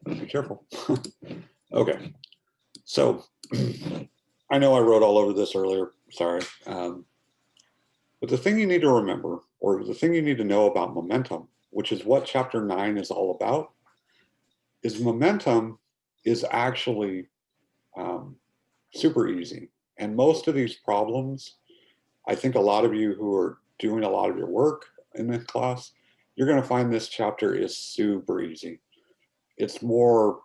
Be careful. Okay, so I know I wrote all over this earlier, sorry. But the thing you need to remember, or the thing you need to know about momentum, which is what chapter 9 is all about, is momentum is actually super easy. And most of these problems, I think a lot of you who are doing a lot of your work in this class, you're going to find this chapter is super easy. It's more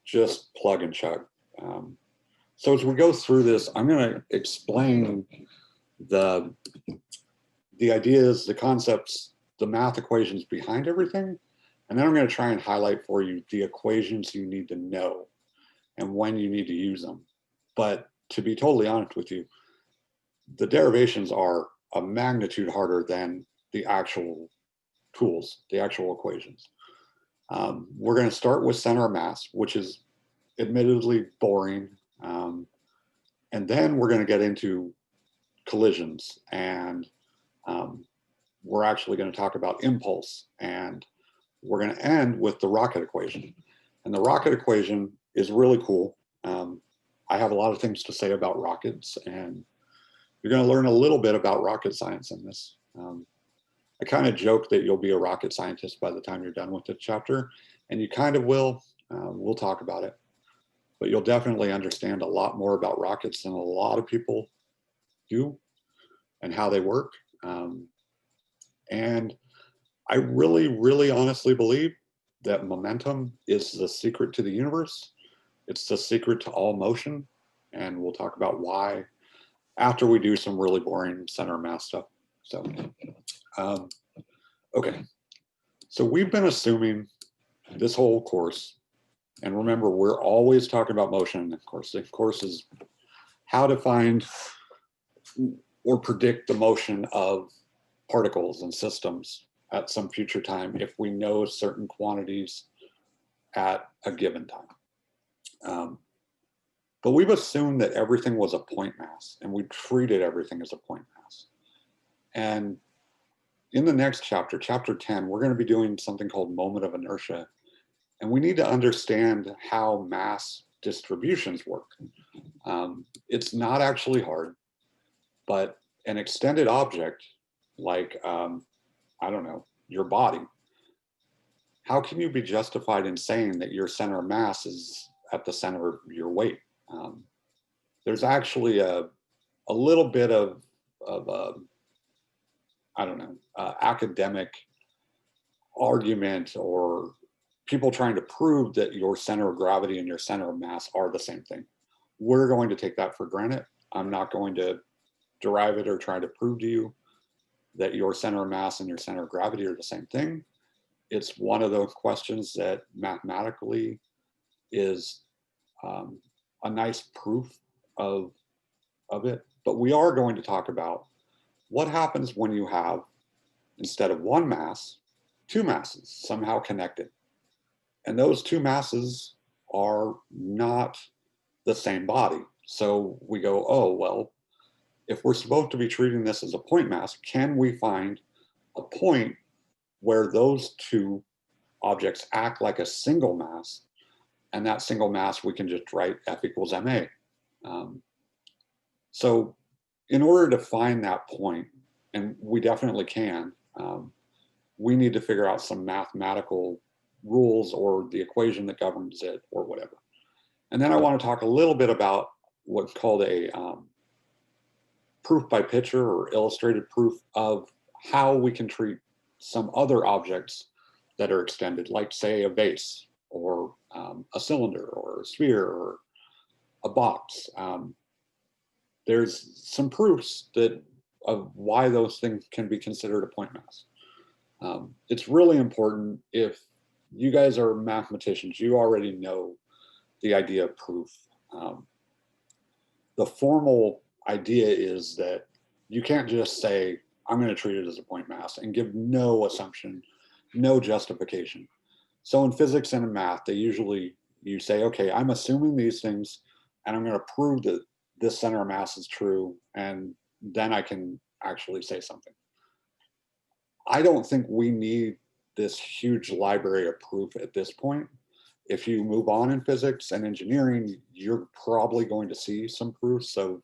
just plug and chug. So as we go through this, I'm going to explain the ideas, the concepts, the math equations behind everything. And then I'm going to try and highlight for you the equations you need to know and when you need to use them. But to be totally honest with you, the derivations are a magnitude harder than the actual tools, the actual equations. We're going to start with center of mass, which is admittedly boring. And then we're going to get into collisions, and we're actually going to talk about impulse, and we're going to end with the rocket equation. And the rocket equation is really cool. I have a lot of things to say about rockets, and you're going to learn a little bit about rocket science in this. I kind of joke that you'll be a rocket scientist by the time you're done with the chapter, and you kind of will. We'll talk about it. But you'll definitely understand a lot more about rockets than a lot of people do and how they work. And I really, really honestly believe that momentum is the secret to the universe. It's the secret to all motion. And we'll talk about why after we do some really boring center of mass stuff. So, okay. So we've been assuming this whole course, and remember, we're always talking about motion. Of course, the course is how to find or predict the motion of particles and systems at some future time if we know certain quantities at a given time. But we've assumed that everything was a point mass, and we treated everything as a point mass. And in the next chapter, chapter 10, we're going to be doing something called moment of inertia. And we need to understand how mass distributions work. It's not actually hard, but an extended object like, I don't know, your body, how can you be justified in saying that your center of mass is at the center of your weight? There's actually a little bit of I don't know, academic argument or people trying to prove that your center of gravity and your center of mass are the same thing. We're going to take that for granted. I'm not going to derive it or try to prove to you that your center of mass and your center of gravity are the same thing. It's one of those questions that mathematically is a nice proof of it. But we are going to talk about what happens when you have, instead of one mass, two masses somehow connected. And those two masses are not the same body. So we go, oh, well, if we're supposed to be treating this as a point mass, can we find a point where those two objects act like a single mass? And that single mass, we can just write F equals ma. So in order to find that point, and we definitely can, we need to figure out some mathematical rules or the equation that governs it or whatever. And then I want to talk a little bit about what's called a proof by picture or illustrated proof of how we can treat some other objects that are extended, like say a vase or a cylinder or a sphere or a box. There's some proofs of why those things can be considered a point mass. It's really important. If you guys are mathematicians, you already know the idea of proof. The formal idea is that you can't just say, I'm going to treat it as a point mass and give no assumption, no justification. So in physics and in math, you say, okay, I'm assuming these things and I'm going to prove that this center of mass is true, and then I can actually say something. I don't think we need this huge library of proof at this point. If you move on in physics and engineering, you're probably going to see some proofs of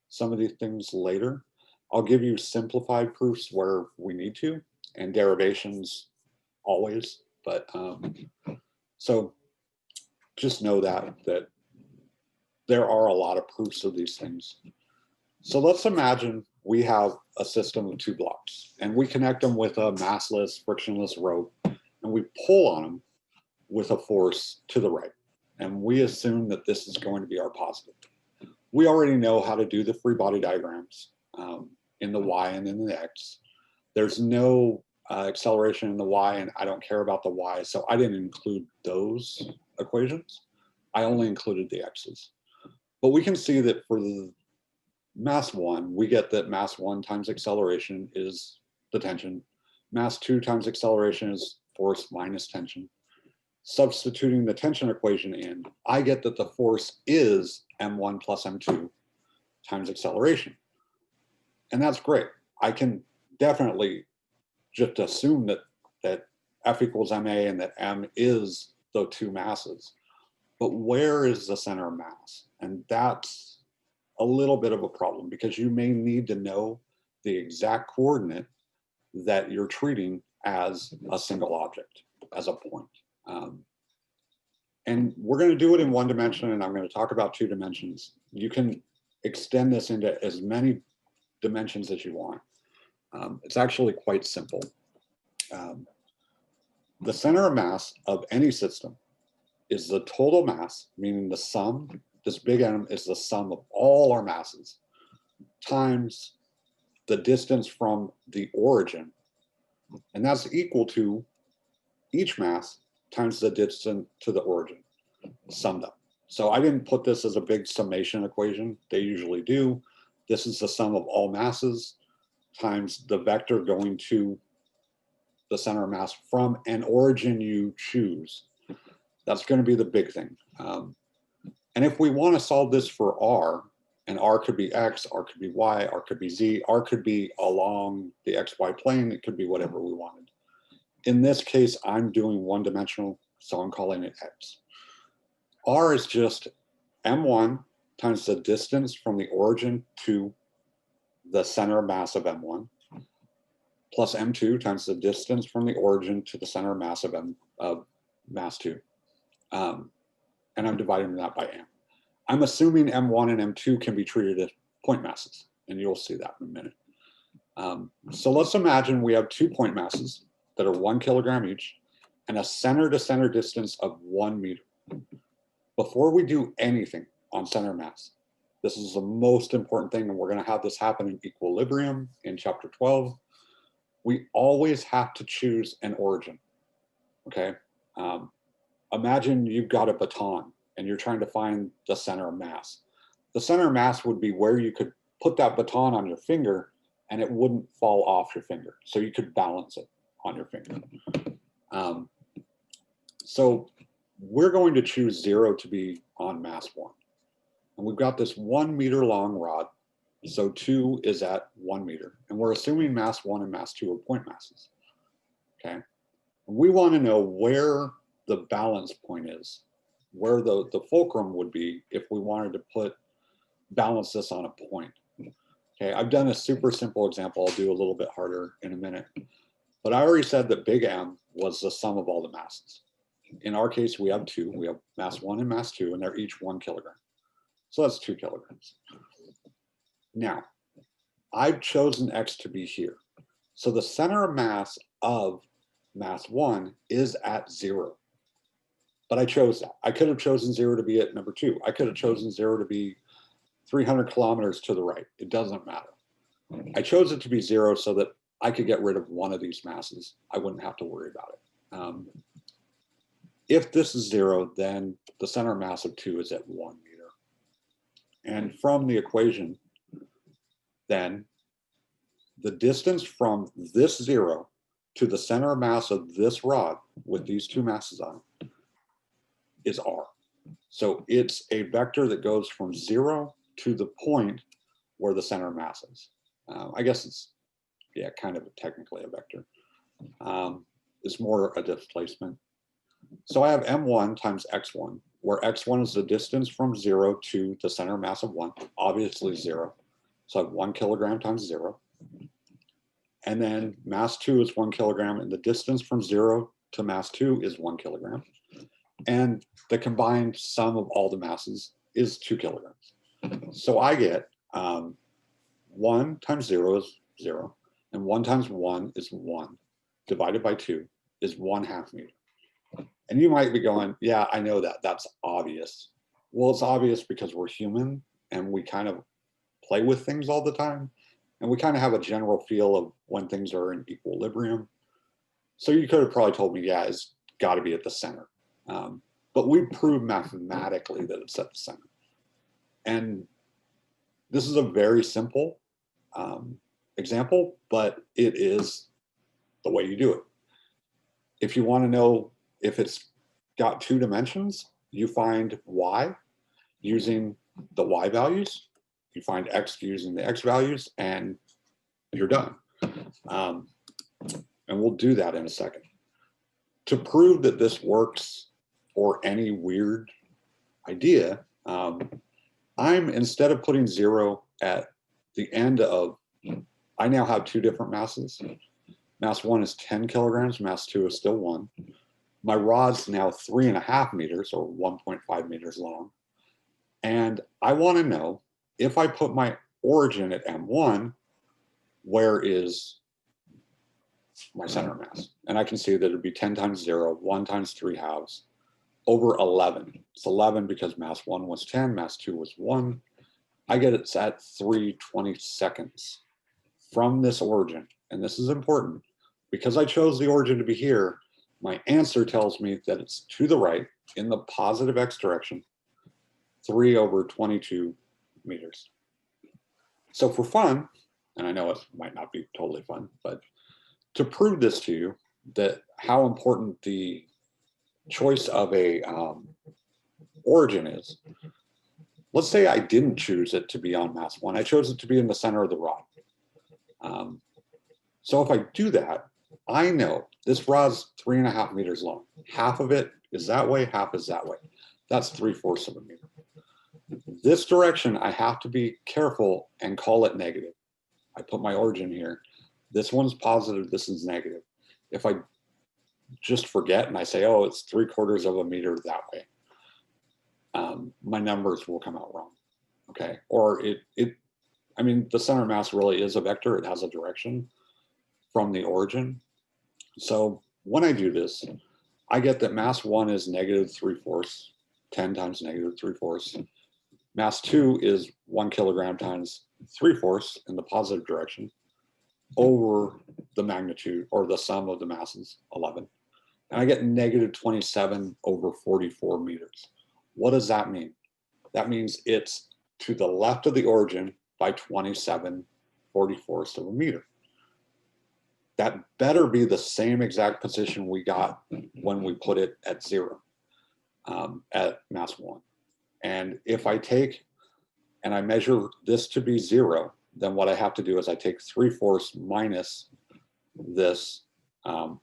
some of these things later. I'll give you simplified proofs where we need to, and derivations always, but so just know that there are a lot of proofs of these things. So let's imagine we have a system of 2 blocks and we connect them with a massless, frictionless rope, and we pull on them with a force to the right. And we assume that this is going to be our positive. We already know how to do the free body diagrams in the Y and in the X. There's no acceleration in the Y, and I don't care about the Y, so I didn't include those equations. I only included the X's. But we can see that for the mass 1, we get that mass 1 times acceleration is the tension. Mass 2 times acceleration is force minus tension. Substituting the tension equation in, I get that the force is m1 plus m2 times acceleration. And that's great. I can definitely just assume that F equals ma and that m is the 2 masses. But where is the center of mass? And that's a little bit of a problem, because you may need to know the exact coordinate that you're treating as a single object, as a point. And we're going to do it in 1 dimension, and I'm going to talk about 2 dimensions. You can extend this into as many dimensions as you want. It's actually quite simple. The center of mass of any system is the total mass, meaning the sum. This big M is the sum of all our masses times the distance from the origin. And that's equal to each mass times the distance to the origin, summed up. So I didn't put this as a big summation equation. They usually do. This is the sum of all masses times the vector going to the center of mass from an origin you choose. That's going to be the big thing. And if we want to solve this for R, and R could be X, R could be Y, R could be Z, R could be along the XY plane, it could be whatever we wanted. In this case, I'm doing 1-dimensional, so I'm calling it X. R is just M1 times the distance from the origin to the center of mass of M1, plus M2 times the distance from the origin to the center of mass of mass 2. And I'm dividing that by m. I'm assuming M1 and M2 can be treated as point masses, and you'll see that in a minute. So let's imagine we have 2 point masses that are 1 kilogram each and a center-to-center distance of 1 meter. Before we do anything on center mass, this is the most important thing, and we're going to have this happen in equilibrium in chapter 12. We always have to choose an origin, okay? Imagine you've got a baton and you're trying to find the center of mass. The center of mass would be where you could put that baton on your finger and it wouldn't fall off your finger. So you could balance it on your finger. So we're going to choose 0 to be on mass 1. And we've got this 1 meter long rod. So 2 is at 1 meter. And we're assuming mass 1 and mass 2 are point masses. Okay. And we want to know where the balance point is, where the fulcrum would be if we wanted to balance this on a point. Okay, I've done a super simple example. I'll do a little bit harder in a minute. But I already said that big M was the sum of all the masses. In our case, we have 2. We have mass 1 and mass 2, and they're each 1 kilogram. So that's 2 kilograms. Now, I've chosen X to be here. So the center of mass of mass 1 is at 0. But I chose that. I could have chosen 0 to be at number 2. I could have chosen 0 to be 300 kilometers to the right. It doesn't matter. I chose it to be 0 so that I could get rid of one of these masses. I wouldn't have to worry about it. If this is 0, then the center mass of 2 is at 1 meter. And from the equation, then the distance from this 0 to the center of mass of this rod with these 2 masses on it is R. So it's a vector that goes from 0 to the point where the center of mass is. I guess it's, yeah, kind of technically a vector. is more a displacement. So I have m1 times x1, where x1 is the distance from 0 to the center mass of 1, obviously 0. So I have 1 kilogram times 0. And then mass 2 is 1 kilogram, and the distance from 0 to mass 2 is 1 kilogram. And the combined sum of all the masses is 2 kilograms. So I get 1 times 0 is 0, and 1 times 1 is 1, divided by 2 is 1/2 meter. And you might be going, yeah, I know that, that's obvious. Well, it's obvious because we're human and we kind of play with things all the time. And we kind of have a general feel of when things are in equilibrium. So you could have probably told me, yeah, it's got to be at the center. But we proved mathematically that it's at the center. And this is a very simple example, but it is the way you do it. If you want to know if it's got 2 dimensions, you find y using the y values, you find x using the x values, and you're done. And we'll do that in a second. To prove that this works for any weird idea, I'm, instead of putting 0 at the end of, I now have 2 different masses. Mass 1 is 10 kilograms, mass 2 is still 1. My rod's now 3.5 meters or 1.5 meters long. And I want to know, if I put my origin at M1, where is my center mass? And I can see that it'd be 10 times 0, 1 times 3/2, over 11. It's 11 because mass 1 was 10, mass 2 was 1. I get it's at 3/22 from this origin. And this is important. Because I chose the origin to be here, my answer tells me that it's to the right in the positive x direction, 3/22 meters. So for fun, and I know it might not be totally fun, but to prove this to you, that how important the choice of a origin is, let's say I didn't choose it to be on mass 1. I chose it to be in the center of the rod. So if I do that, I know this rod's 3.5 meters long. Half of it is that way, half is that way. That's 3/4 of a meter. This direction, I have to be careful and call it negative. I put my origin here. This one's positive, this is negative. If I just forget and I say, oh, it's 3/4 of a meter that way, my numbers will come out wrong, okay? Or I mean, the center mass really is a vector. It has a direction from the origin. So when I do this, I get that mass 1 is -3/4, 10 times -3/4. Mass 2 is 1 kilogram times 3/4 in the positive direction over the magnitude or the sum of the masses, 11. And I get -27/44 meters. What does that mean? That means it's to the left of the origin by 27/44 of a meter. That better be the same exact position we got when we put it at 0, at mass 1. And if I take and I measure this to be 0, then what I have to do is I take 3/4 minus this, and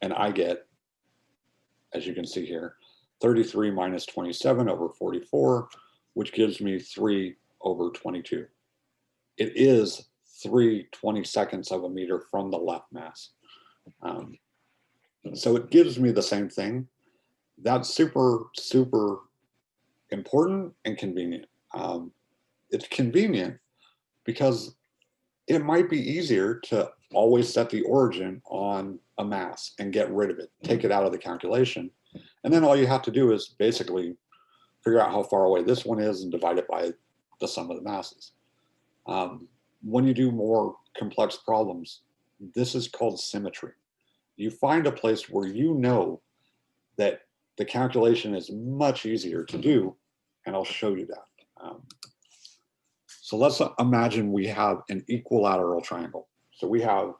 I get, as you can see here, 33 minus 27/44, which gives me 3/22. It is 3/22 of a meter from the left mass. So it gives me the same thing. That's super, super important and convenient. It's convenient because it might be easier to always set the origin on a mass and get rid of it, take it out of the calculation. And then all you have to do is basically figure out how far away this one is and divide it by the sum of the masses. When you do more complex problems, this is called symmetry. You find a place where you know that the calculation is much easier to do, and I'll show you that. So let's imagine we have an equilateral triangle. So we have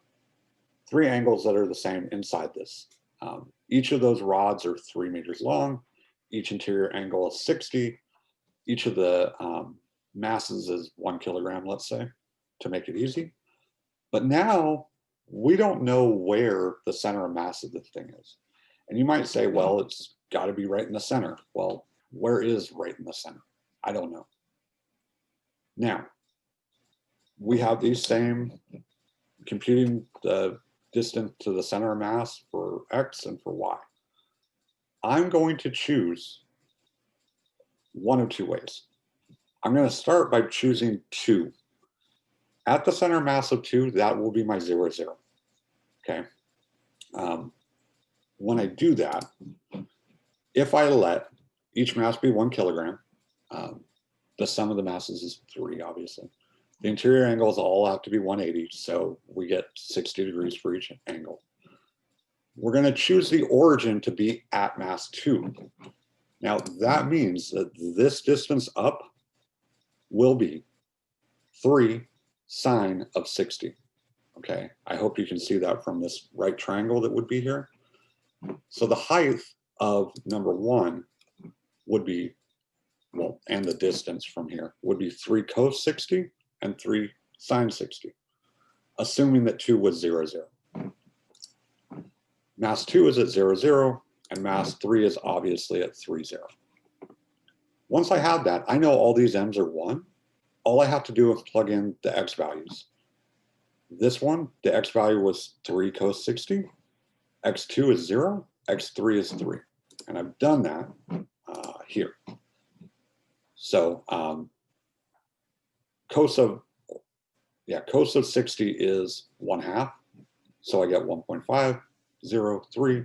3 angles that are the same inside this. Each of those rods are 3 meters long. Each interior angle is 60. Each of the masses is 1 kilogram, let's say, to make it easy. But now we don't know where the center of mass of this thing is. And you might say, well, it's got to be right in the center. Well, where is right in the center? I don't know. Now, we have these same computing the distance to the center of mass for X and for Y. I'm going to choose one of two ways. I'm going to start by choosing 2. At the center mass of 2, that will be my 0, 0. Okay. When I do that, if I let each mass be 1 kilogram, the sum of the masses is 3, obviously. The interior angles all have to be 180, so we get 60 degrees for each angle. We're going to choose the origin to be at mass 2. Now, that means that this distance up will be 3 sine of 60. Okay, I hope you can see that from this right triangle that would be here. So the height of number 1 would be, well, and the distance from here would be 3 cos 60 and 3 sine 60, assuming that 2 was 0, 0. Mass 2 is at 0, 0, and mass 3 is obviously at 3, 0. Once I have that, I know all these m's are 1. All I have to do is plug in the x values. This one, the x value was 3 cos 60, x2 is 0, x3 is 3. And I've done that here. So cos of 60 is 1/2. So I get 1.5, 0, 3.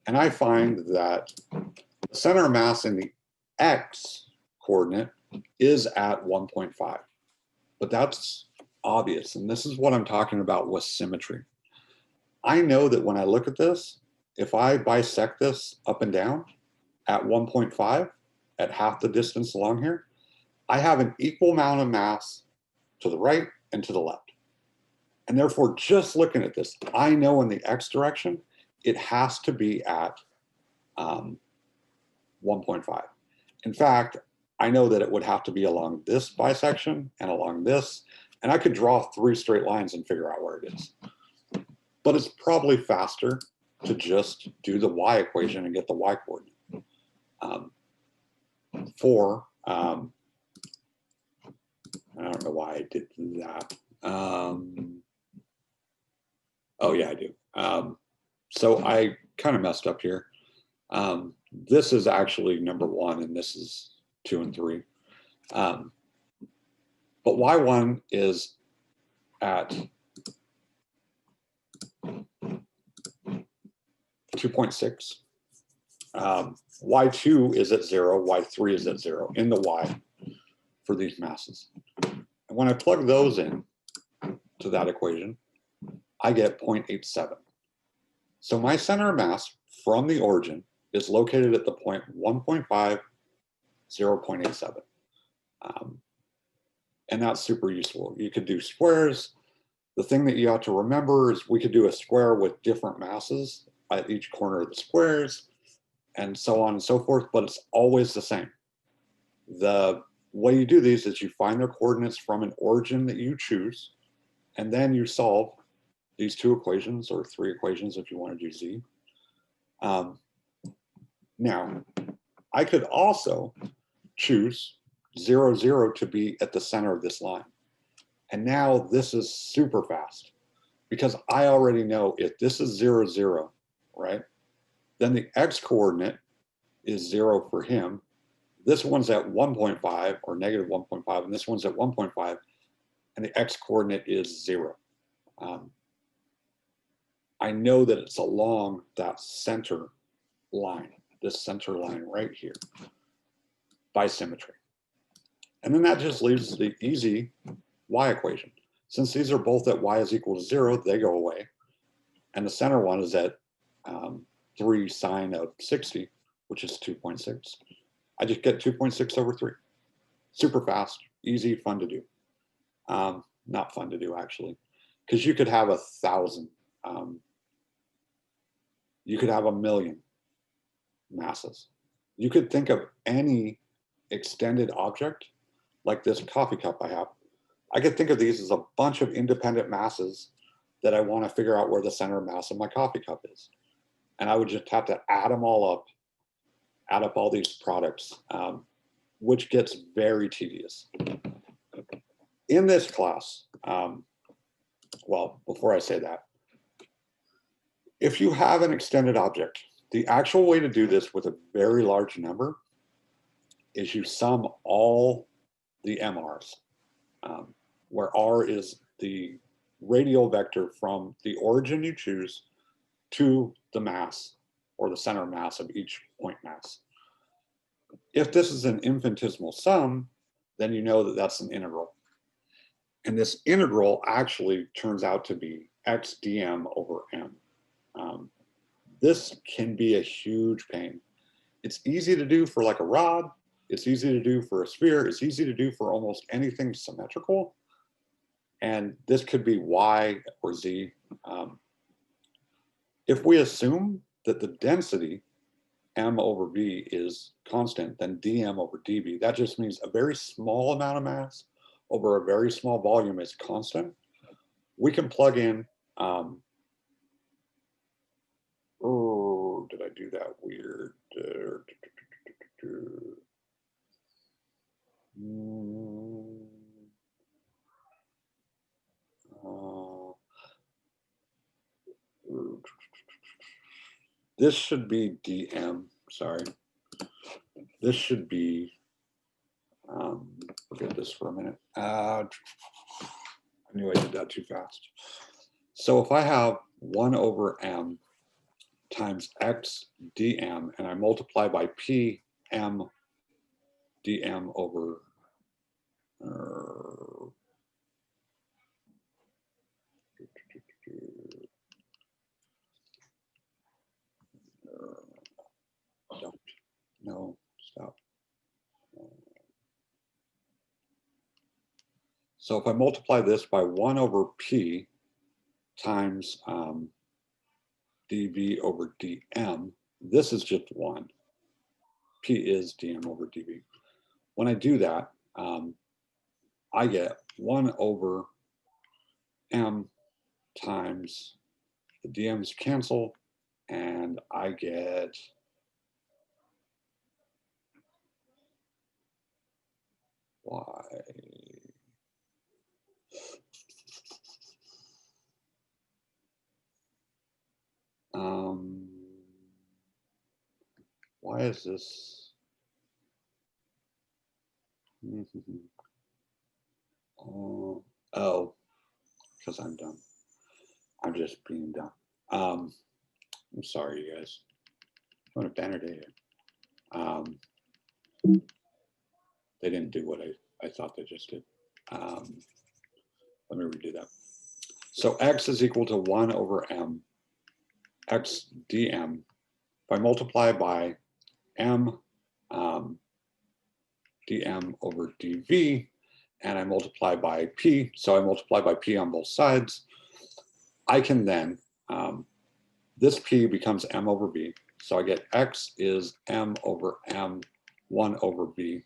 And I find that the center of mass in the x coordinate is at 1.5. But that's obvious. And this is what I'm talking about with symmetry. I know that when I look at this, if I bisect this up and down at 1.5, at half the distance along here, I have an equal amount of mass to the right and to the left. And therefore, just looking at this, I know in the x direction, it has to be at 1.5. In fact, I know that it would have to be along this bisection and along this, and I could draw 3 straight lines and figure out where it is. But it's probably faster to just do the y equation and get the y coordinate. I don't know why I did that. Oh yeah, I do. So I kind of messed up here. This is actually number 1, and this is 2 and 3. But y1 is at 2.6. Y2 is at 0, Y3 is at 0 in the Y for these masses. And when I plug those in to that equation, I get 0.87. So my center of mass from the origin is located at the point 1.5, 0.87. And that's super useful. You could do squares. The thing that you have to remember is we could do a square with different masses at each corner of the squares, and so on and so forth, but it's always the same. The way you do these is you find their coordinates from an origin that you choose, and then you solve these 2 equations, or 3 equations if you want to do z. Now, I could also choose 0, 0 to be at the center of this line. And now this is super fast, because I already know if this is 0, 0, right? Then the x coordinate is 0 for him. This one's at 1.5 or negative 1.5, and this one's at 1.5, and the x coordinate is 0. I know that it's along that center line, this center line right here, by symmetry. And then that just leaves the easy y equation. Since these are both at y is equal to 0, they go away. And the center one is at 3 sine of 60, which is 2.6. I just get 2.6 over 3. Super fast, easy, fun to do. Not fun to do, actually, because you could have 1,000. You could have 1,000,000 masses. You could think of any extended object, like this coffee cup I have. I could think of these as a bunch of independent masses that I want to figure out where the center of mass of my coffee cup is. And I would just have to add them all up, add up all these products, which gets very tedious. In this class, well, before I say that, if you have an extended object, the actual way to do this with a very large number is you sum all the MRs, where R is the radial vector from the origin you choose to the mass or the center mass of each point mass. If this is an infinitesimal sum, then you know that that's an integral. And this integral actually turns out to be x dm over m. This can be a huge pain. It's easy to do for like a rod. It's easy to do for a sphere. It's easy to do for almost anything symmetrical. And this could be y or z. If we assume that the density m over v is constant, then dm over dv, that just means a very small amount of mass over a very small volume is constant. We can plug in, oh, did I do that weird? This should be dm, sorry. This should be, look at this for a minute. I knew I did that too fast. So if I have 1 over m times x dm, and I multiply by p m dm over no, stop. So if I multiply this by 1 over p times dv over dm, this is just 1. P is dm over dv. When I do that, I get 1 over m times the dm's cancel, and I get y. Why is this? Oh, because I'm dumb. I'm just being dumb. I'm sorry, you guys. I'm having a banner day here. They didn't do what I thought they just did. Let me redo that. So x is equal to 1 over m, x dm. If I multiply by m dm over dv, and I multiply by p, so I multiply by p on both sides, I can then, this p becomes m over v, so I get x is m over m 1 over v,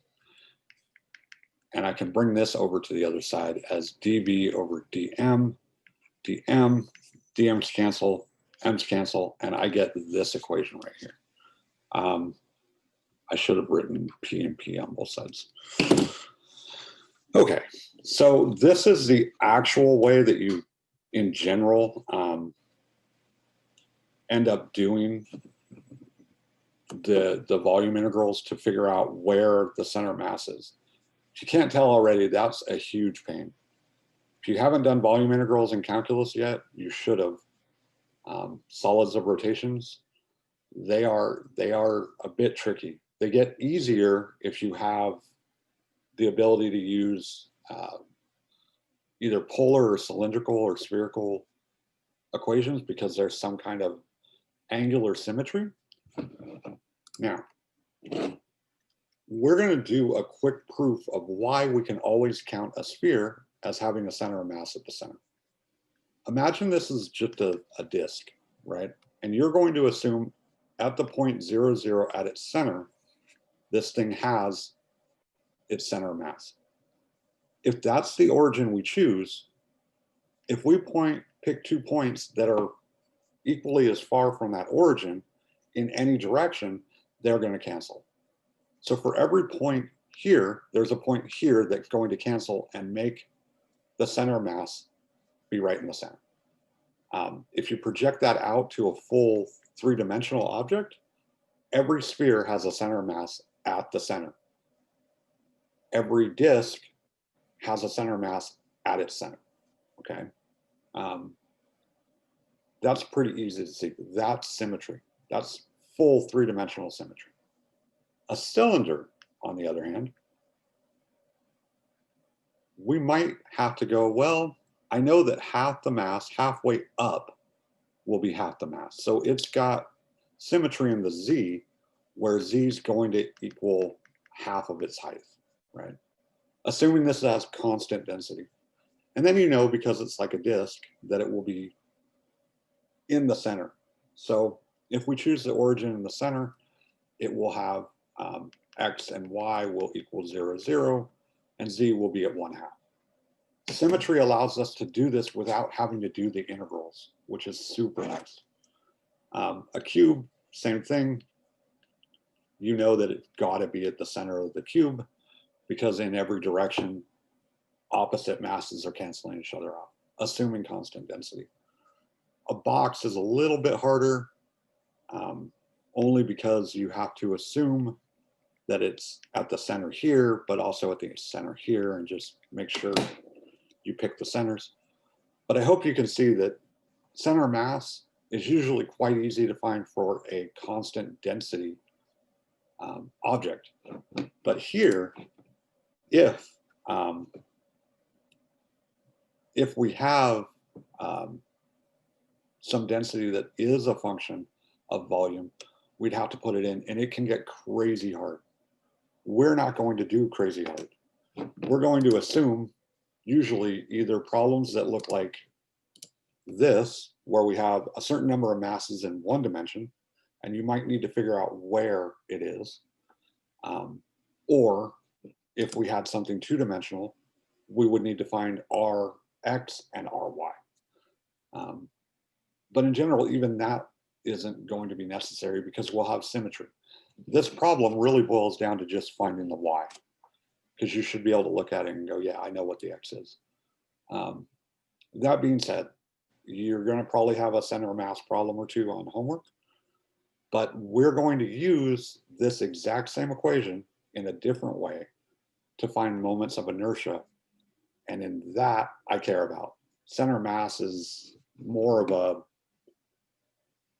and I can bring this over to the other side as dv over dm, dm's cancel, m's cancel, and I get this equation right here. I should have written p and p on both sides. Okay, so this is the actual way that you, in general, end up doing the volume integrals to figure out where the center mass is. If you can't tell already, that's a huge pain. If you haven't done volume integrals in calculus yet, you should have. Solids of rotations, they are a bit tricky. They get easier if you have the ability to use either polar or cylindrical or spherical equations, because there's some kind of angular symmetry. Now, we're going to do a quick proof of why we can always count a sphere as having a center of mass at the center. Imagine this is just a disk, right? And you're going to assume at the point 0, 0 at its center, this thing has its center of mass. If that's the origin we choose, if we point pick 2 points that are equally as far from that origin in any direction, they're going to cancel. So for every point here, there's a point here that's going to cancel and make the center mass be right in the center. If you project that out to a full 3-dimensional object, every sphere has a center mass at the center. Every disk has a center mass at its center, okay? That's pretty easy to see. That's symmetry. That's full 3-dimensional symmetry. A cylinder, on the other hand, we might have to go, well, I know that half the mass, halfway up, will be half the mass. So it's got symmetry in the Z, where Z is going to equal half of its height, right? Assuming this has constant density. And then you know, because it's like a disk, that it will be in the center. So if we choose the origin in the center, it will have X and Y will equal 0, 0, and Z will be at 1/2. Symmetry allows us to do this without having to do the integrals, which is super nice. A cube, same thing. You know that it's got to be at the center of the cube, because in every direction, opposite masses are canceling each other out, assuming constant density. A box is a little bit harder, only because you have to assume that it's at the center here, but also at the center here, and just make sure you pick the centers. But I hope you can see that center mass is usually quite easy to find for a constant density object. But here, if we have some density that is a function of volume, we'd have to put it in, and it can get crazy hard. We're not going to do crazy hard. We're going to assume usually either problems that look like this, where we have a certain number of masses in 1 dimension, and you might need to figure out where it is. Or if we had something 2-dimensional, we would need to find Rx and Ry. But in general, even that isn't going to be necessary, because we'll have symmetry. This problem really boils down to just finding the Y, because you should be able to look at it and go, yeah, I know what the X is. That being said, you're going to probably have a center mass problem or 2 on homework, but we're going to use this exact same equation in a different way to find moments of inertia. And in that, I care about. Center mass is more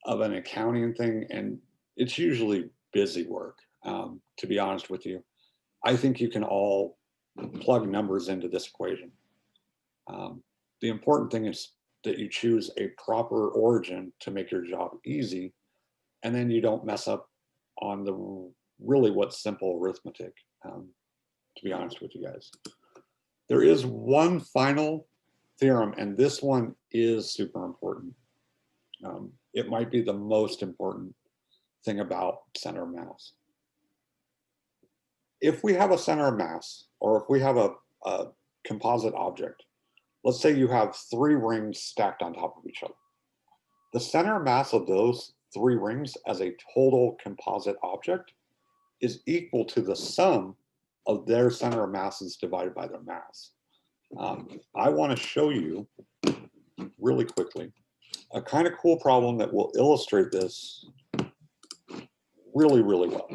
of an accounting thing, and it's usually busy work, to be honest with you. I think you can all plug numbers into this equation. The important thing is that you choose a proper origin to make your job easy, and then you don't mess up on the really what's simple arithmetic, to be honest with you guys. There is one final theorem, and this one is super important. It might be the most important thing about center of mass. If we have a center of mass, or if we have a composite object, let's say you have 3 rings stacked on top of each other. The center of mass of those 3 rings as a total composite object is equal to the sum of their center of masses divided by their mass. I want to show you really quickly a kind of cool problem that will illustrate this really, really well.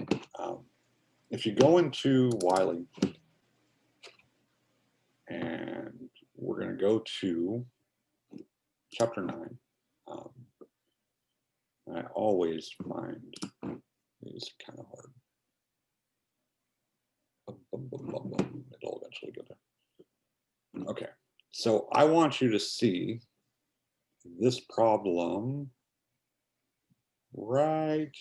If you go into Wiley, and we're going to go to chapter 9. I always find these kind of hard. It'll eventually get there. Okay, so I want you to see this problem right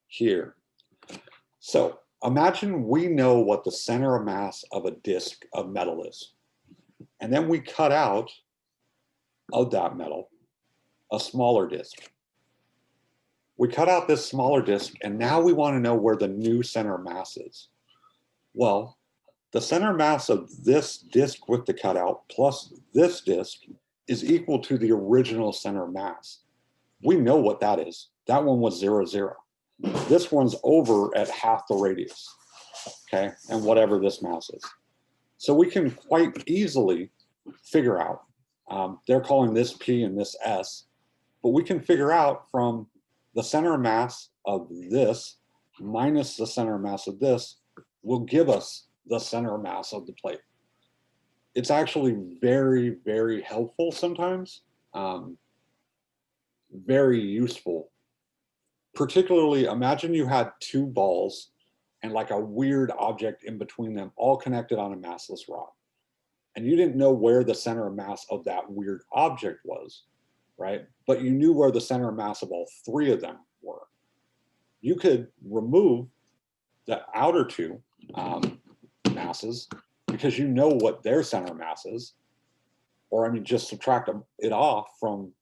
here. So imagine we know what the center of mass of a disk of metal is. And then we cut out of that metal a smaller disk. We cut out this smaller disk, and now we want to know where the new center of mass is. Well, the center mass of this disk with the cutout plus this disk is equal to the original center mass. We know what that is. That one was 0, 0. This one's over at half the radius, okay, and whatever this mass is. So we can quite easily figure out, they're calling this P and this S, but we can figure out from the center mass of this minus the center mass of this will give us the center mass of the plate. It's actually very, very helpful sometimes, very useful. Particularly, imagine you had two balls and like a weird object in between them, all connected on a massless rod. And you didn't know where the center of mass of that weird object was, right? But you knew where the center of mass of all three of them were. You could remove the outer two masses because you know what their center mass is, or I mean, just subtract it off from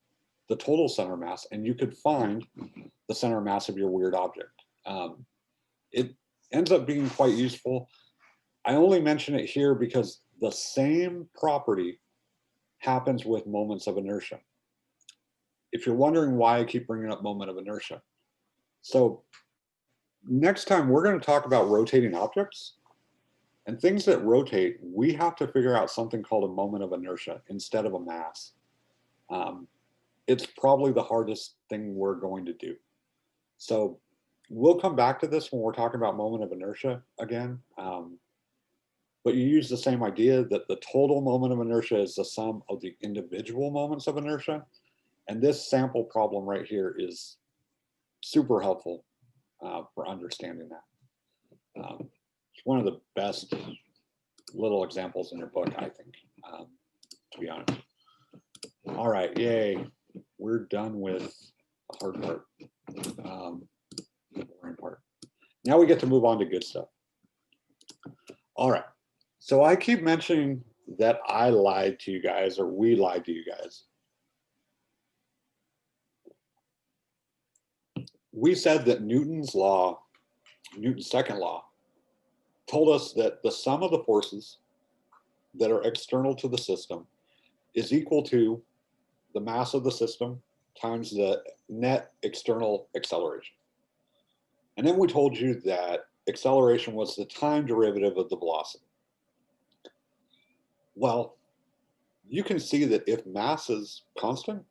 the total center mass, and you could find the center mass of your weird object. It ends up being quite useful. I only mention it here because the same property happens with moments of inertia. If you're wondering why I keep bringing up moment of inertia. So next time we're going to talk about rotating objects, and things that rotate, we have to figure out something called a moment of inertia instead of a mass. It's probably the hardest thing we're going to do. So we'll come back to this when we're talking about moment of inertia again. But you use the same idea that the total moment of inertia is the sum of the individual moments of inertia. And this sample problem right here is super helpful for understanding that. It's one of the best little examples in your book, I think, to be honest. All right, yay. We're done with the hard part, the boring part. Now we get to move on to good stuff. All right, so I keep mentioning that I lied to you guys, or we lied to you guys. We said that Newton's law, Newton's second law, told us that the sum of the forces that are external to the system is equal to the mass of the system times the net external acceleration. And then we told you that acceleration was the time derivative of the velocity. Well, you can see that if mass is constant,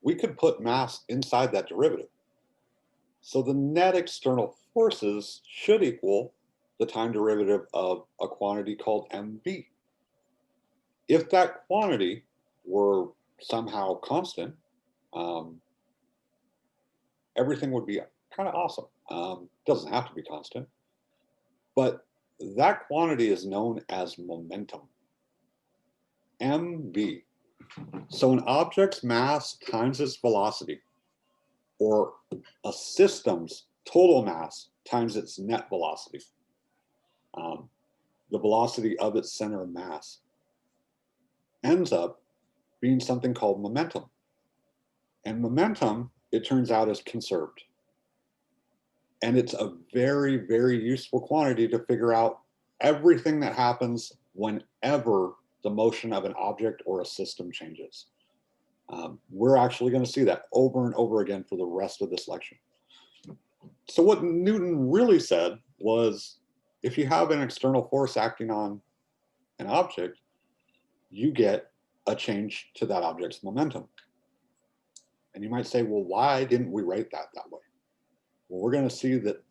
we could put mass inside that derivative. So the net external forces should equal the time derivative of a quantity called mv. If that quantity were somehow constant, everything would be kind of awesome. Doesn't have to be constant, but that quantity is known as momentum, mv. So an object's mass times its velocity, or a system's total mass times its net velocity, the velocity of its center of mass, ends up being something called momentum. And momentum, it turns out, is conserved. And it's a very, very useful quantity to figure out everything that happens whenever the motion of an object or a system changes. We're actually going to see that over and over again for the rest of this lecture. So what Newton really said was, if you have an external force acting on an object, you get a change to that object's momentum. And you might say, well, why didn't we write that way? Well, we're going to see that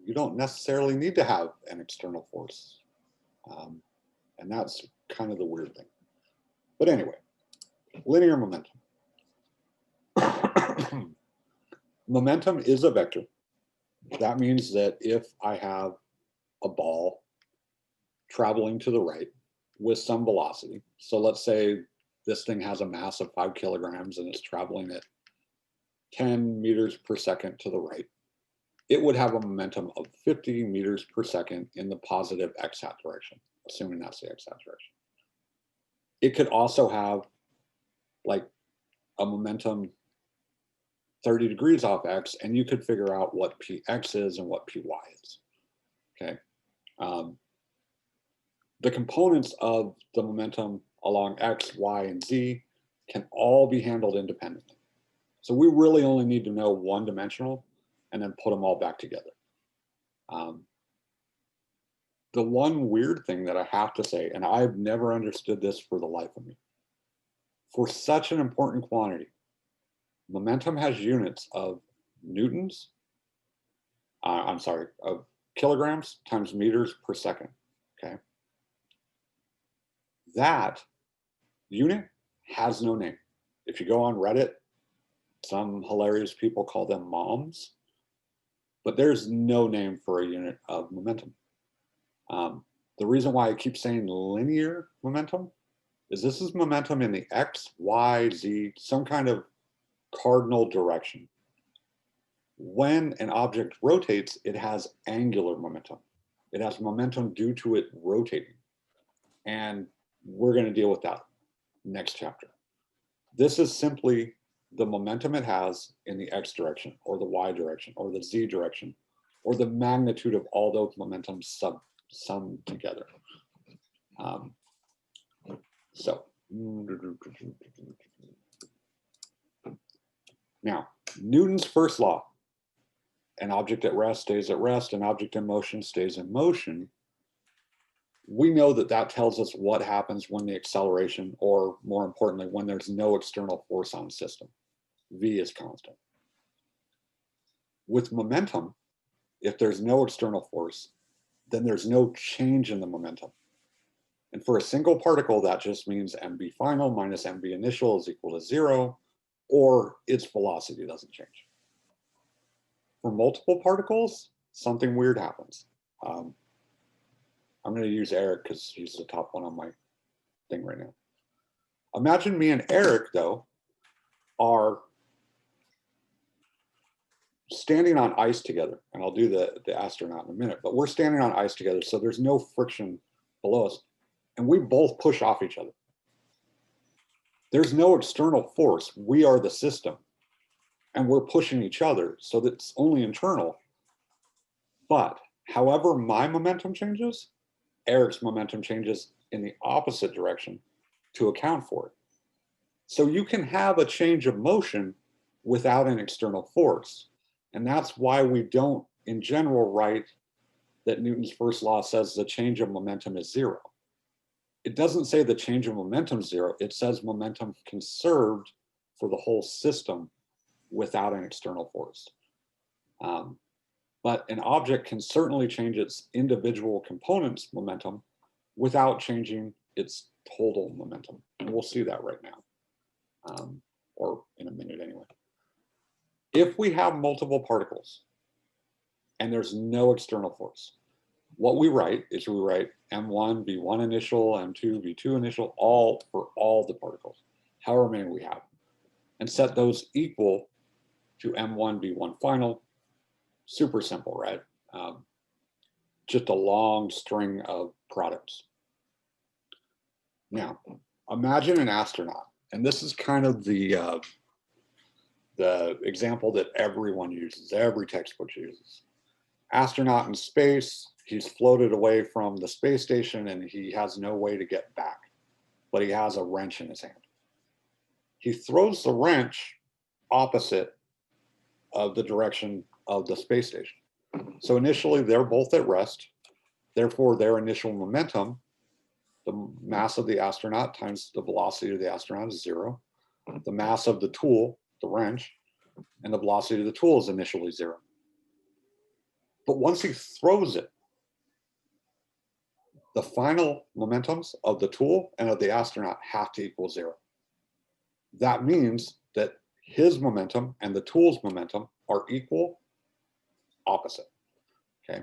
you don't necessarily need to have an external force. And that's kind of the weird thing. But anyway, linear momentum. Momentum is a vector. That means that if I have a ball traveling to the right with some velocity, so let's say this thing has a mass of 5 kilograms and it's traveling at 10 meters per second to the right, it would have a momentum of 50 meters per second in the positive x-hat direction, assuming that's the x-hat direction. It could also have like a momentum 30 degrees off x, and you could figure out what px is and what py is, okay? The components of the momentum along x, y, and z can all be handled independently. So we really only need to know one dimensional and then put them all back together. The one weird thing that I have to say, and I've never understood this for the life of me, for such an important quantity, momentum has units of newtons, of kilograms times meters per second, okay? That unit has no name. If you go on Reddit, some hilarious people call them moms, but there's no name for a unit of momentum. The reason why I keep saying linear momentum is this is momentum in the X, Y, Z, some kind of cardinal direction. When an object rotates, it has angular momentum. It has momentum due to it rotating. And we're going to deal with that next chapter. This is simply the momentum it has in the X direction, or the Y direction, or the Z direction, or the magnitude of all those momentums summed together. So now, Newton's first law: an object at rest stays at rest, an object in motion stays in motion. We know that that tells us what happens when the acceleration, or more importantly, when there's no external force on the system. V is constant. With momentum, if there's no external force, then there's no change in the momentum. And for a single particle, that just means mv final minus mv initial is equal to 0, or its velocity doesn't change. For multiple particles, something weird happens. I'm going to use Eric because he's the top one on my thing right now. Imagine me and Eric, though, are standing on ice together, and I'll do the astronaut in a minute, but we're standing on ice together, so there's no friction below us, and we both push off each other. There's no external force. We are the system, and we're pushing each other, so that's only internal. But however my momentum changes, Eric's momentum changes in the opposite direction to account for it. So you can have a change of motion without an external force. And that's why we don't, in general, write that Newton's first law says the change of momentum is 0. It doesn't say the change of momentum is 0. It says momentum conserved for the whole system without an external force. But an object can certainly change its individual components' momentum without changing its total momentum. And we'll see that right now, or in a minute anyway. If we have multiple particles and there's no external force, what we write is we write M1, V1 initial, M2, V2 initial, all for all the particles, however many we have, and set those equal to M1, V1 final. Super simple, right? Just a long string of products. Now, imagine an astronaut, and this is kind of the example that everyone uses, every textbook uses. Astronaut in space, he's floated away from the space station and he has no way to get back, but he has a wrench in his hand. He throws the wrench opposite of the direction of the space station. So initially they're both at rest. Therefore, their initial momentum, the mass of the astronaut times the velocity of the astronaut is 0. The mass of the tool, the wrench, and the velocity of the tool is initially 0. But once he throws it, the final momentums of the tool and of the astronaut have to equal 0. That means that his momentum and the tool's momentum are equal, opposite, okay?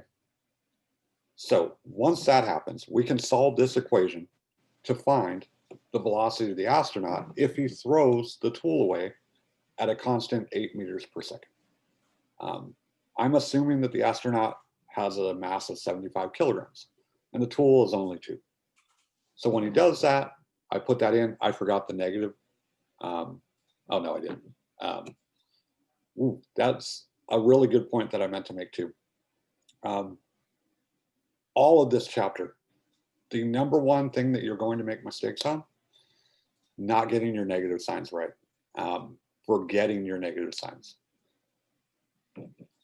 So once that happens, we can solve this equation to find the velocity of the astronaut if he throws the tool away at a constant 8 meters per second. I'm assuming that the astronaut has a mass of 75 kilograms and the tool is only 2. So when he does that, I put that in. I forgot the negative. Oh, no, I didn't. That's a really good point that I meant to make too. All of this chapter, the number one thing that you're going to make mistakes on, not getting your negative signs right, forgetting your negative signs.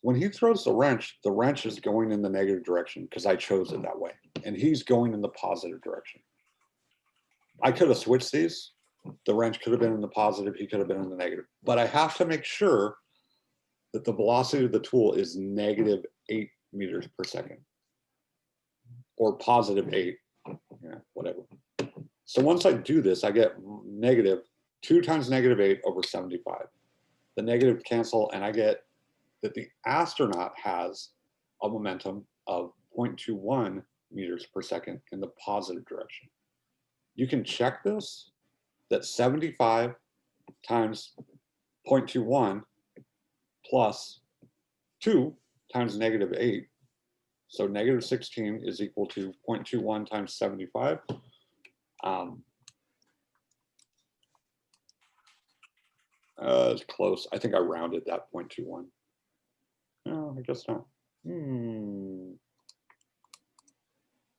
When he throws the wrench is going in the negative direction because I chose it that way. And he's going in the positive direction. I could have switched these. The wrench could have been in the positive, he could have been in the negative. But I have to make sure that the velocity of the tool is negative 8 meters per second. Or positive 8, yeah, whatever. So once I do this, I get negative 2 times negative 8 over 75. The negative cancel, and I get that the astronaut has a momentum of 0.21 meters per second in the positive direction. You can check this, that 75 times 0.21 plus 2 times negative 8, so negative 16 is equal to 0.21 times 75. It's close. I think I rounded that 0.21. No, I guess not.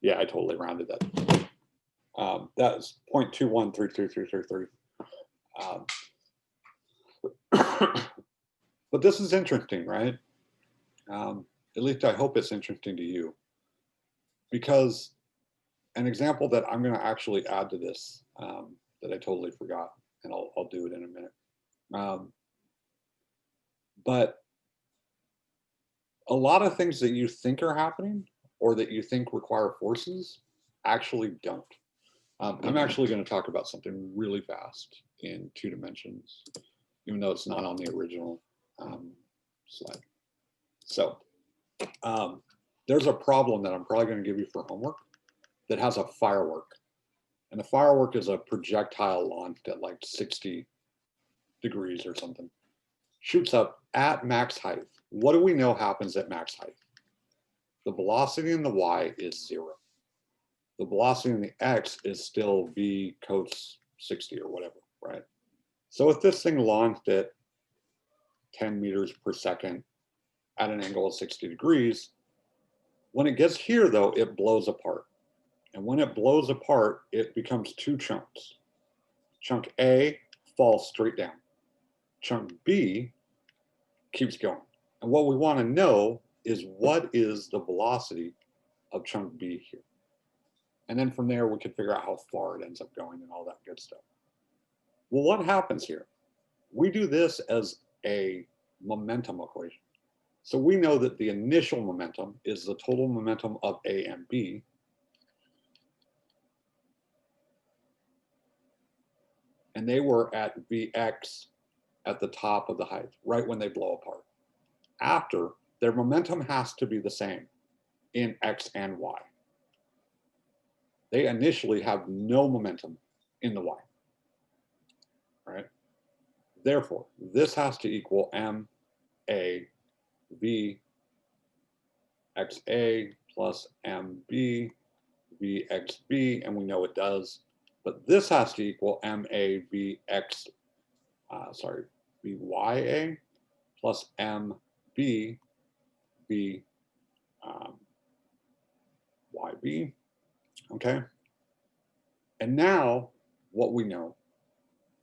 Yeah, I totally rounded that. That's 0.21333333. But this is interesting, right? At least I hope it's interesting to you, because an example that I'm going to actually add to this that I totally forgot, and I'll do it in a minute. But a lot of things that you think are happening or that you think require forces actually don't. I'm actually going to talk about something really fast in 2 dimensions, even though it's not on the original slide. So there's a problem that I'm probably going to give you for homework that has a firework. And the firework is a projectile launched at like 60 degrees or something. Shoots up at max height. What do we know happens at max height? The velocity in the y is 0. The velocity in the x is still v cos 60 or whatever, right? So if this thing launched at 10 meters per second at an angle of 60 degrees, when it gets here though, it blows apart. And when it blows apart, it becomes 2 chunks. Chunk A falls straight down. Chunk B keeps going. And what we want to know is what is the velocity of chunk B here. And then from there, we can figure out how far it ends up going and all that good stuff. Well, what happens here? We do this as a momentum equation. So we know that the initial momentum is the total momentum of A and B. And they were at Vx at the top of the height, right when they blow apart. After, their momentum has to be the same in X and Y. They initially have no momentum in the Y, right? Therefore, this has to equal MA V XA plus MB VXB, and we know it does. But this has to equal MAVX, BYA plus MB YB, okay? And now what we know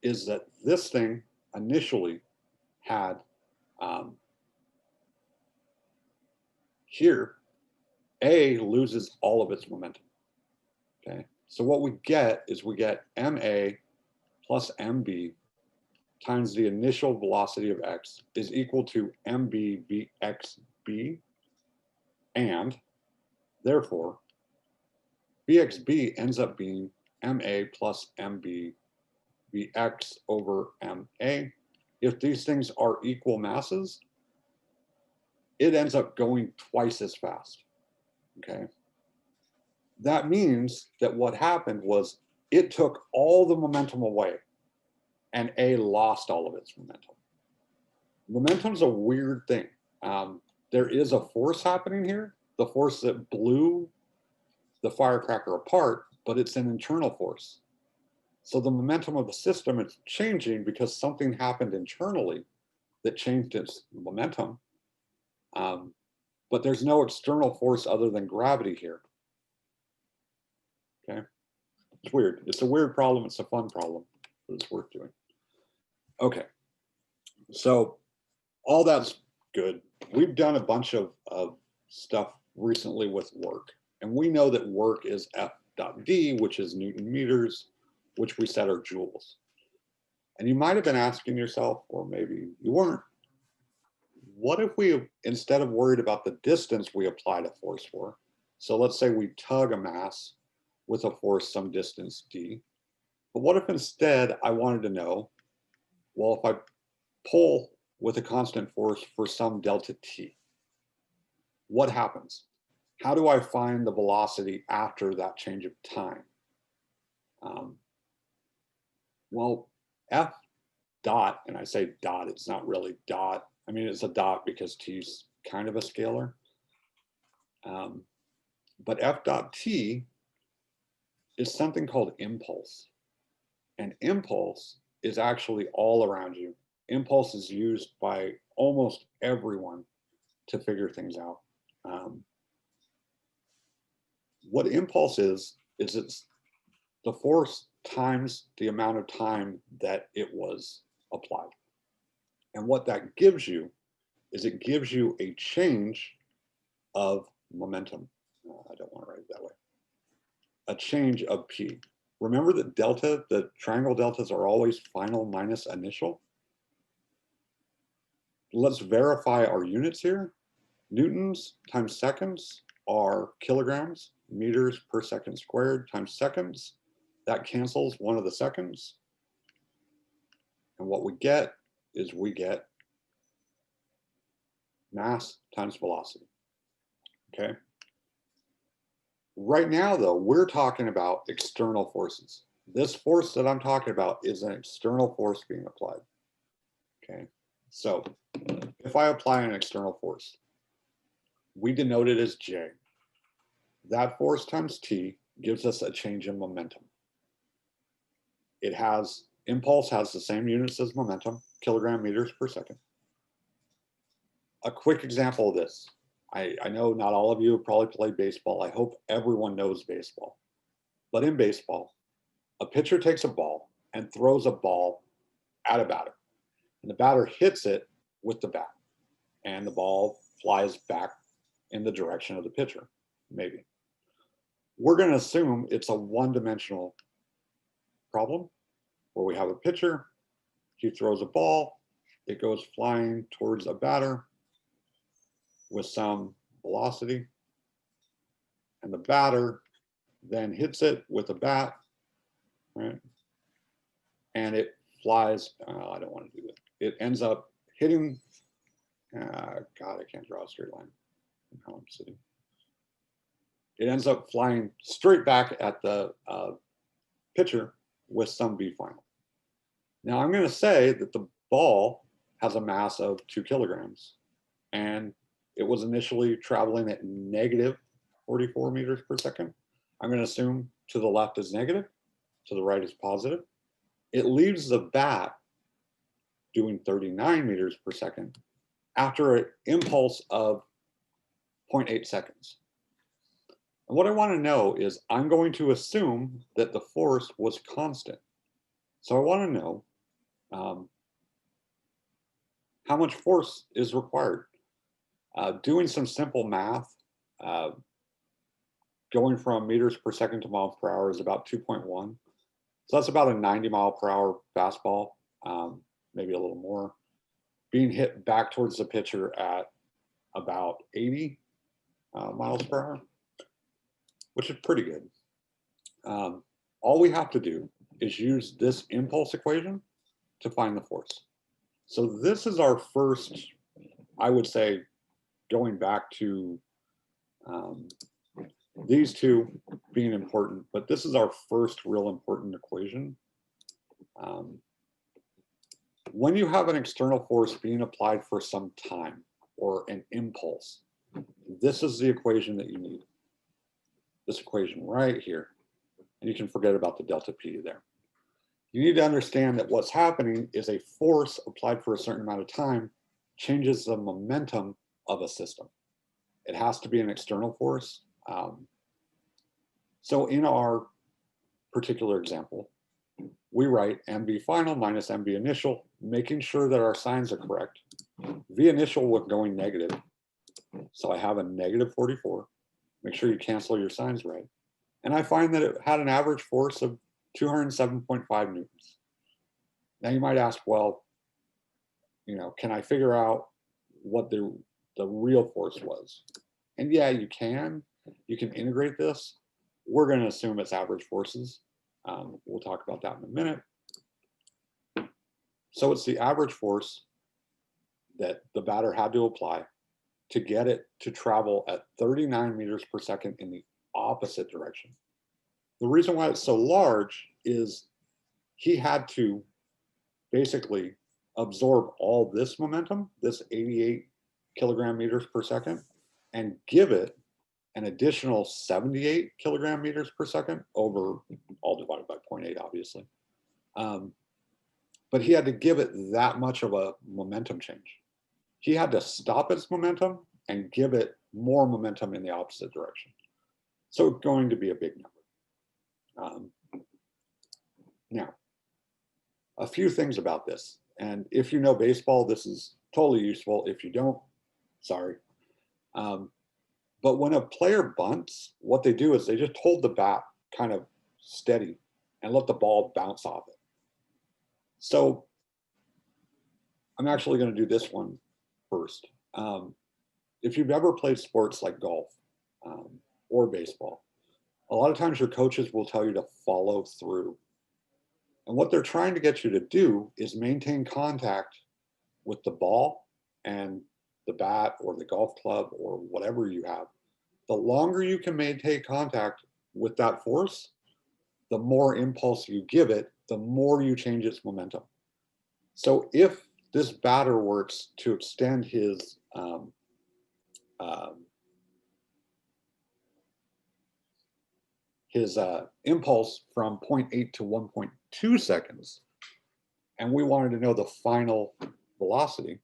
is that this thing initially had here, A loses all of its momentum, okay? So what we get is we get MA plus MB times the initial velocity of X is equal to MB VXB, and therefore VXB ends up being MA plus MB VX over MA. If these things are equal masses, it ends up going twice as fast, okay? That means that what happened was it took all the momentum away and A lost all of its momentum. Momentum's a weird thing. There is a force happening here, the force that blew the firecracker apart, but it's an internal force. So the momentum of the system is changing because something happened internally that changed its momentum. But there's no external force other than gravity here. Okay, it's weird. It's a weird problem. It's a fun problem. but it's worth doing. Okay, so all that's good. We've done a bunch of stuff recently with work, and we know that work is F dot D, which is Newton meters, which we set are joules. And you might have been asking yourself, or maybe you weren't, what if we, instead of worried about the distance we applied a force for, so let's say we tug a mass with a force some distance d, but what if instead I wanted to know, well, if I pull with a constant force for some delta t, what happens? How do I find the velocity after that change of time? Well, F dot, and I say dot, it's not really dot. I mean, it's a dot because t's kind of a scalar. But F dot t is something called impulse. And impulse is actually all around you. Impulse is used by almost everyone to figure things out. What impulse is it's the force times the amount of time that it was applied. And what that gives you is it gives you a change of momentum. I don't want to write it that way. A change of P. Remember that delta, the triangle deltas are always final minus initial. Let's verify our units here. Newtons times seconds are kilograms, meters per second squared times seconds. That cancels one of the seconds. And what we get is we get mass times velocity, okay? Right now, though, we're talking about external forces. This force that I'm talking about is an external force being applied, okay? So if I apply an external force, we denote it as J. That force times T gives us a change in momentum. It has, impulse has the same units as momentum, kilogram meters per second. A quick example of this. I know not all of you have probably played baseball. I hope everyone knows baseball. But in baseball, a pitcher takes a ball and throws a ball at a batter. And the batter hits it with the bat. And the ball flies back in the direction of the pitcher, maybe. We're going to assume it's a one-dimensional problem where we have a pitcher, he throws a ball, it goes flying towards a batter with some velocity, and the batter then hits it with a bat, right? And it flies, I don't want to do that. It ends up hitting, God, I can't draw a straight line from how I'm sitting. It ends up flying straight back at the pitcher with some V final. Now I'm going to say that the ball has a mass of 2 kilograms and it was initially traveling at negative 44 meters per second. I'm going to assume to the left is negative, to the right is positive. It leaves the bat doing 39 meters per second after an impulse of 0.8 seconds. And what I want to know is I'm going to assume that the force was constant. So I want to know how much force is required. Doing some simple math, going from meters per second to miles per hour is about 2.1. So that's about a 90 mile per hour fastball, maybe a little more, being hit back towards the pitcher at about 80 miles per hour, which is pretty good. All we have to do is use this impulse equation to find the force. So this is our first, I would say, going back to these two being important, but this is our first real important equation. When you have an external force being applied for some time or an impulse, this is the equation that you need. This equation right here. And you can forget about the delta P there. You need to understand that what's happening is a force applied for a certain amount of time changes the momentum of a system. It has to be an external force. So in our particular example, we write MB final minus MB initial, making sure that our signs are correct. V initial was going negative, so I have a negative 44. Make sure you cancel your signs right. And I find that it had an average force of 207.5 newtons. Now you might ask, well, can I figure out what the real force was? And yeah, you can. You can integrate this. We're going to assume it's average forces. We'll talk about that in a minute. So it's the average force that the batter had to apply to get it to travel at 39 meters per second in the opposite direction. The reason why it's so large is he had to basically absorb all this momentum, this 88 kilogram meters per second, and give it an additional 78 kilogram meters per second over, all divided by 0.8, obviously. But he had to give it that much of a momentum change. He had to stop its momentum and give it more momentum in the opposite direction. So it's going to be a big number. Now, a few things about this. And if you know baseball, this is totally useful. If you don't, sorry. But when a player bunts, what they do is they just hold the bat kind of steady and let the ball bounce off it. So I'm actually going to do this one first. If you've ever played sports like golf or baseball, a lot of times your coaches will tell you to follow through. And what they're trying to get you to do is maintain contact with the ball and the bat or the golf club or whatever you have. The longer you can maintain contact with that force, the more impulse you give it, the more you change its momentum. So if this batter works to extend his impulse from 0.8 to 1.2 seconds, and we wanted to know the final velocity,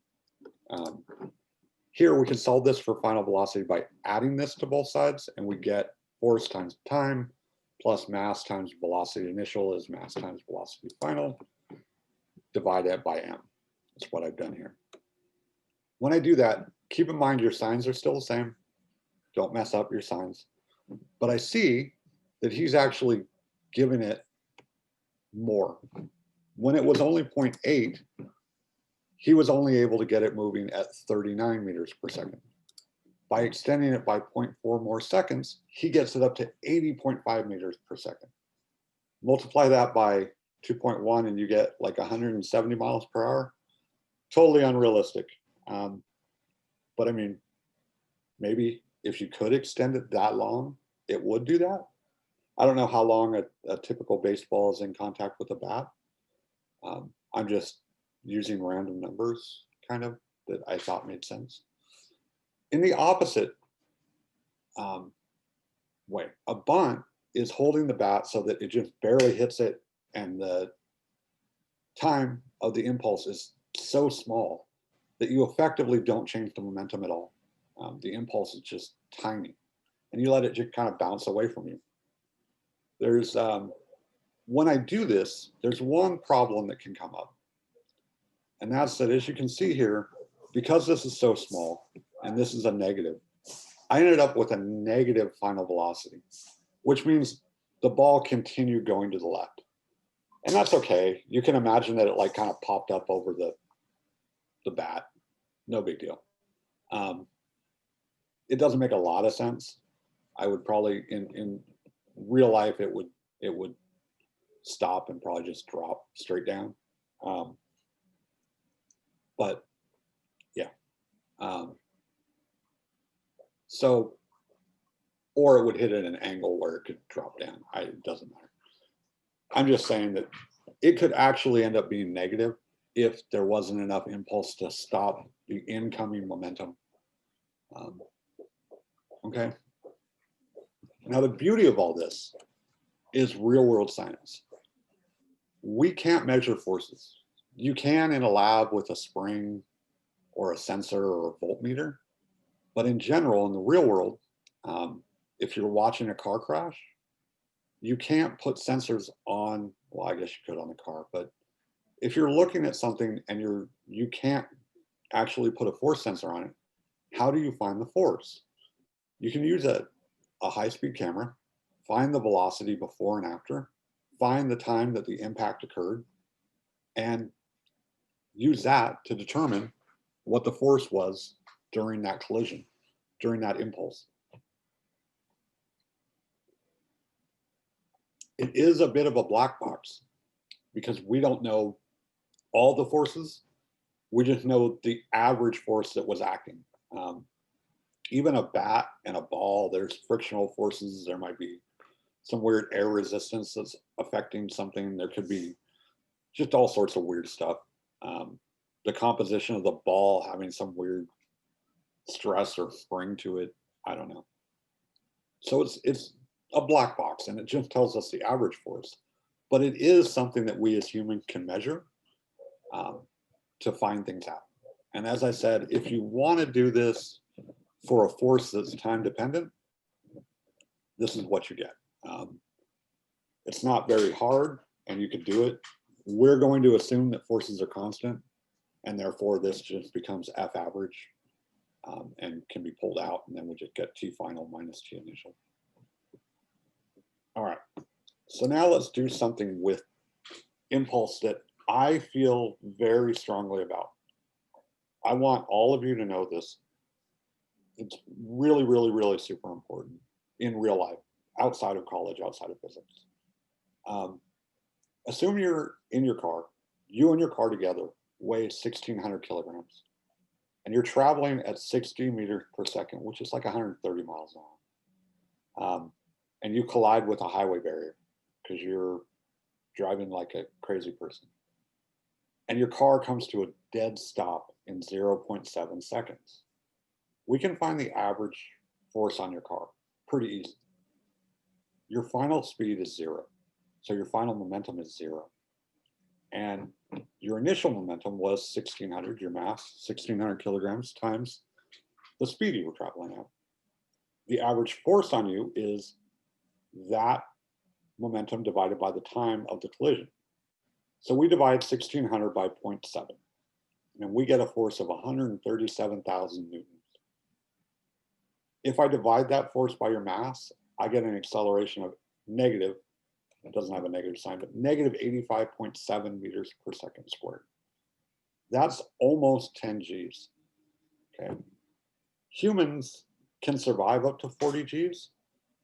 here we can solve this for final velocity by adding this to both sides, and we get force times time plus mass times velocity initial is mass times velocity final, divide that by m. That's what I've done here. When I do that, keep in mind your signs are still the same. Don't mess up your signs. But I see that he's actually given it more. When it was only 0.8, he was only able to get it moving at 39 meters per second. By extending it by 0.4 more seconds, he gets it up to 80.5 meters per second. Multiply that by 2.1 and you get like 170 miles per hour. Totally unrealistic. But I mean, maybe if you could extend it that long, it would do that. I don't know how long a typical baseball is in contact with a bat. I'm just using random numbers kind of that I thought made sense. In the opposite way, a bunt is holding the bat so that it just barely hits it and the time of the impulse is so small that you effectively don't change the momentum at all. The impulse is just tiny and you let it just kind of bounce away from you. There's, when I do this, there's one problem that can come up. And that's that, as you can see here, because this is so small and this is a negative, I ended up with a negative final velocity, which means the ball continued going to the left. And that's okay. You can imagine that it like kind of popped up over the bat. No big deal. It doesn't make a lot of sense. I would probably, in real life, it would stop and probably just drop straight down. But yeah. So, or it would hit at an angle where it could drop down. It doesn't matter. I'm just saying that it could actually end up being negative if there wasn't enough impulse to stop the incoming momentum. Okay. Now, the beauty of all this is real world science. We can't measure forces. You can in a lab with a spring or a sensor or a voltmeter, but in general, in the real world, if you're watching a car crash, you can't put sensors on well, I guess you could on the car, but if you're looking at something and you can't actually put a force sensor on it, how do you find the force? You can use a high-speed camera, find the velocity before and after, find the time that the impact occurred, and use that to determine what the force was during that collision, during that impulse. It is a bit of a black box because we don't know all the forces. We just know the average force that was acting. Even a bat and a ball, there's frictional forces. There might be some weird air resistance that's affecting something. There could be just all sorts of weird stuff. The composition of the ball having some weird stress or spring to it, I don't know. So it's a black box, and it just tells us the average force. But it is something that we as humans can measure to find things out. And as I said, if you want to do this for a force that's time dependent, this is what you get. It's not very hard, and you can do it. We're going to assume that forces are constant, and therefore this just becomes F average and can be pulled out, and then we just get T final minus T initial. All right, so now let's do something with impulse that I feel very strongly about. I want all of you to know this. It's really, really, really super important in real life, outside of college, outside of physics. Assume you're in your car, you and your car together weigh 1,600 kilograms, and you're traveling at 60 meters per second, which is like 130 miles an hour. And you collide with a highway barrier because you're driving like a crazy person. And your car comes to a dead stop in 0.7 seconds. We can find the average force on your car pretty easy. Your final speed is 0. So your final momentum is 0. And your initial momentum was 1,600, your mass, 1,600 kilograms times the speed you were traveling at. The average force on you is that momentum divided by the time of the collision. So we divide 1,600 by 0.7, and we get a force of 137,000 newtons. If I divide that force by your mass, I get an acceleration of negative, it doesn't have a negative sign, but negative 85.7 meters per second squared. That's almost 10 Gs, okay? Humans can survive up to 40 Gs,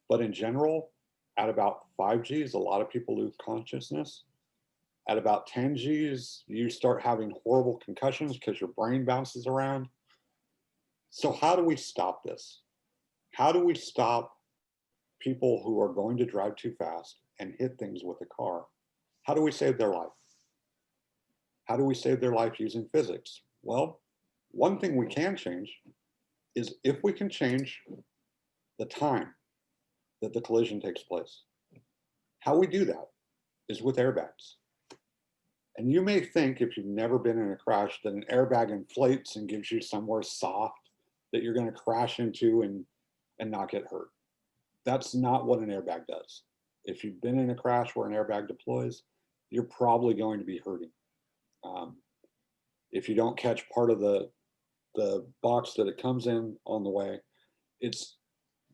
but in general, at about 5 Gs, a lot of people lose consciousness. At about 10 Gs, you start having horrible concussions because your brain bounces around. So how do we stop this? How do we stop people who are going to drive too fast and hit things with a car? How do we save their life? How do we save their life using physics? Well, one thing we can change is if we can change the time that the collision takes place. How we do that is with airbags. And you may think, if you've never been in a crash, that an airbag inflates and gives you somewhere soft that you're going to crash into and not get hurt. That's not what an airbag does. If you've been in a crash where an airbag deploys, you're probably going to be hurting. If you don't catch part of the box that it comes in on the way,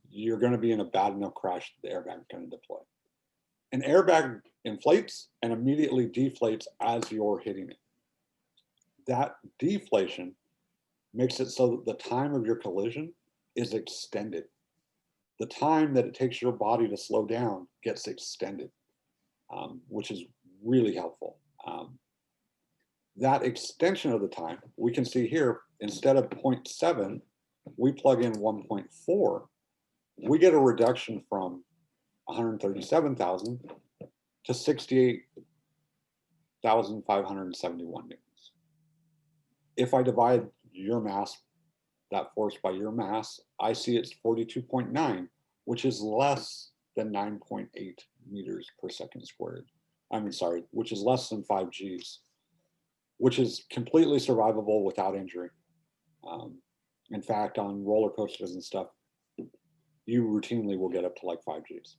you're going to be in a bad enough crash that the airbag is going to deploy. An airbag inflates and immediately deflates as you're hitting it. That deflation makes it so that the time of your collision is extended. The time that it takes your body to slow down gets extended, which is really helpful. That extension of the time, we can see here, instead of 0.7, we plug in 1.4, we get a reduction from 137,000 to 68,571 newtons. If I divide your mass, that force by your mass, I see it's 42.9, which is less than 9.8 meters per second squared. Which is less than 5 Gs, which is completely survivable without injury. In fact, on roller coasters and stuff, you routinely will get up to like 5 Gs.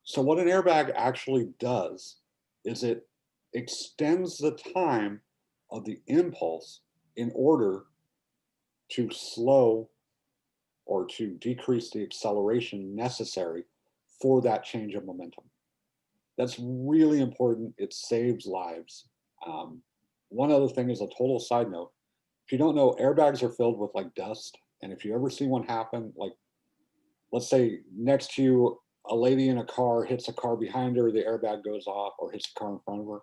So what an airbag actually does is it extends the time of the impulse in order to slow or to decrease the acceleration necessary for that change of momentum. That's really important. It saves lives. Um, One other thing is a total side note. If you don't know, airbags are filled with like dust. And if you ever see one happen, like let's say next to you, a lady in a car hits a car behind her, the airbag goes off, or hits a car in front of her.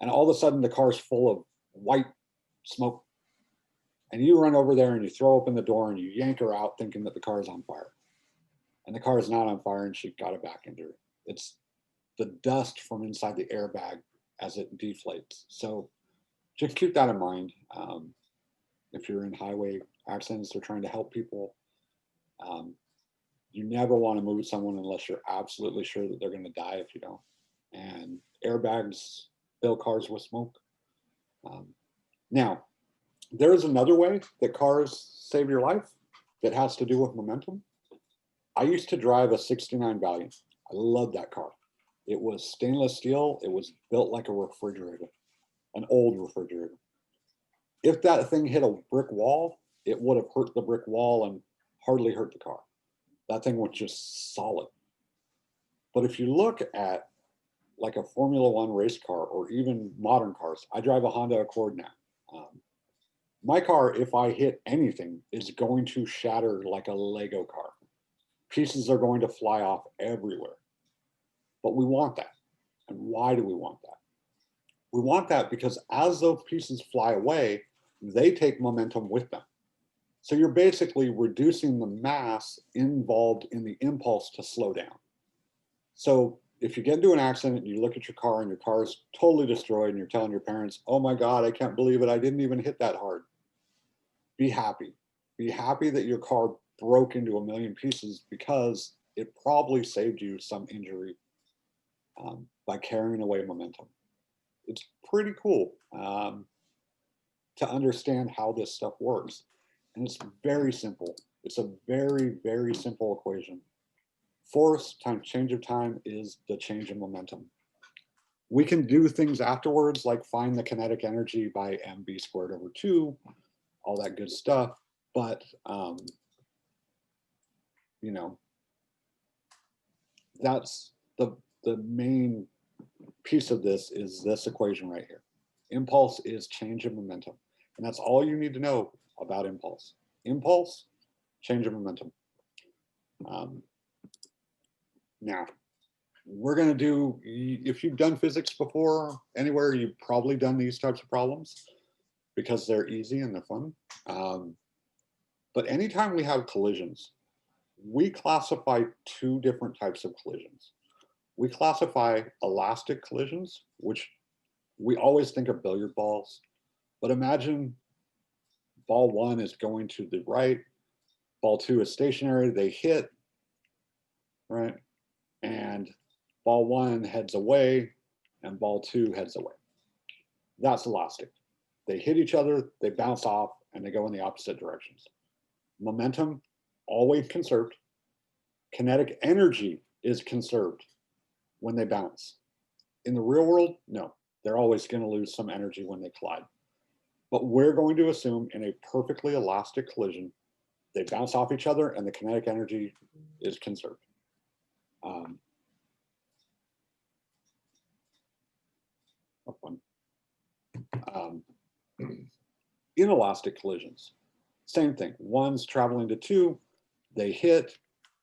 And all of a sudden the car's full of white smoke. And you run over there and you throw open the door and you yank her out thinking that the car is on fire. And the car is not on fire and she got a back injury. It's the dust from inside the airbag as it deflates. So just keep that in mind. If you're in highway accidents, they're trying to help people. Um, you never want to move someone unless you're absolutely sure that they're going to die if you don't. And airbags fill cars with smoke. Now, there is another way that cars save your life that has to do with momentum. I used to drive a 69 Valiant. I love that car. It was stainless steel. It was built like a refrigerator, an old refrigerator. If that thing hit a brick wall, it would have hurt the brick wall and hardly hurt the car. That thing was just solid. But if you look at like a Formula One race car or even modern cars, I drive a Honda Accord now. My car, if I hit anything, is going to shatter like a Lego car. Pieces are going to fly off everywhere. But we want that. And why do we want that? We want that because as those pieces fly away, they take momentum with them. So you're basically reducing the mass involved in the impulse to slow down. So if you get into an accident and you look at your car and your car is totally destroyed and you're telling your parents, oh my God, I can't believe it. I didn't even hit that hard. Be happy. Be happy that your car broke into a million pieces because it probably saved you some injury by carrying away momentum. It's pretty cool to understand how this stuff works. And it's very simple. It's a very, very simple equation. Force times change of time is the change in momentum. We can do things afterwards, like find the kinetic energy by mv squared over 2, all that good stuff. But, you know, that's the main piece of this is this equation right here. Impulse is change of momentum. And that's all you need to know about impulse. Impulse, change of momentum. Now, we're going to do, if you've done physics before, anywhere, you've probably done these types of problems because they're easy and they're fun. But anytime we have collisions, we classify 2 different types of collisions. We classify elastic collisions, which we always think of billiard balls, but imagine ball 1 is going to the right, ball 2 is stationary, they hit, right? And ball 1 heads away and ball 2 heads away. That's elastic. They hit each other, they bounce off, and they go in the opposite directions. Momentum, always conserved. Kinetic energy is conserved when they bounce. In the real world, no. They're always going to lose some energy when they collide. But we're going to assume in a perfectly elastic collision, they bounce off each other and the kinetic energy is conserved. Inelastic collisions, same thing. One's traveling to 2, they hit,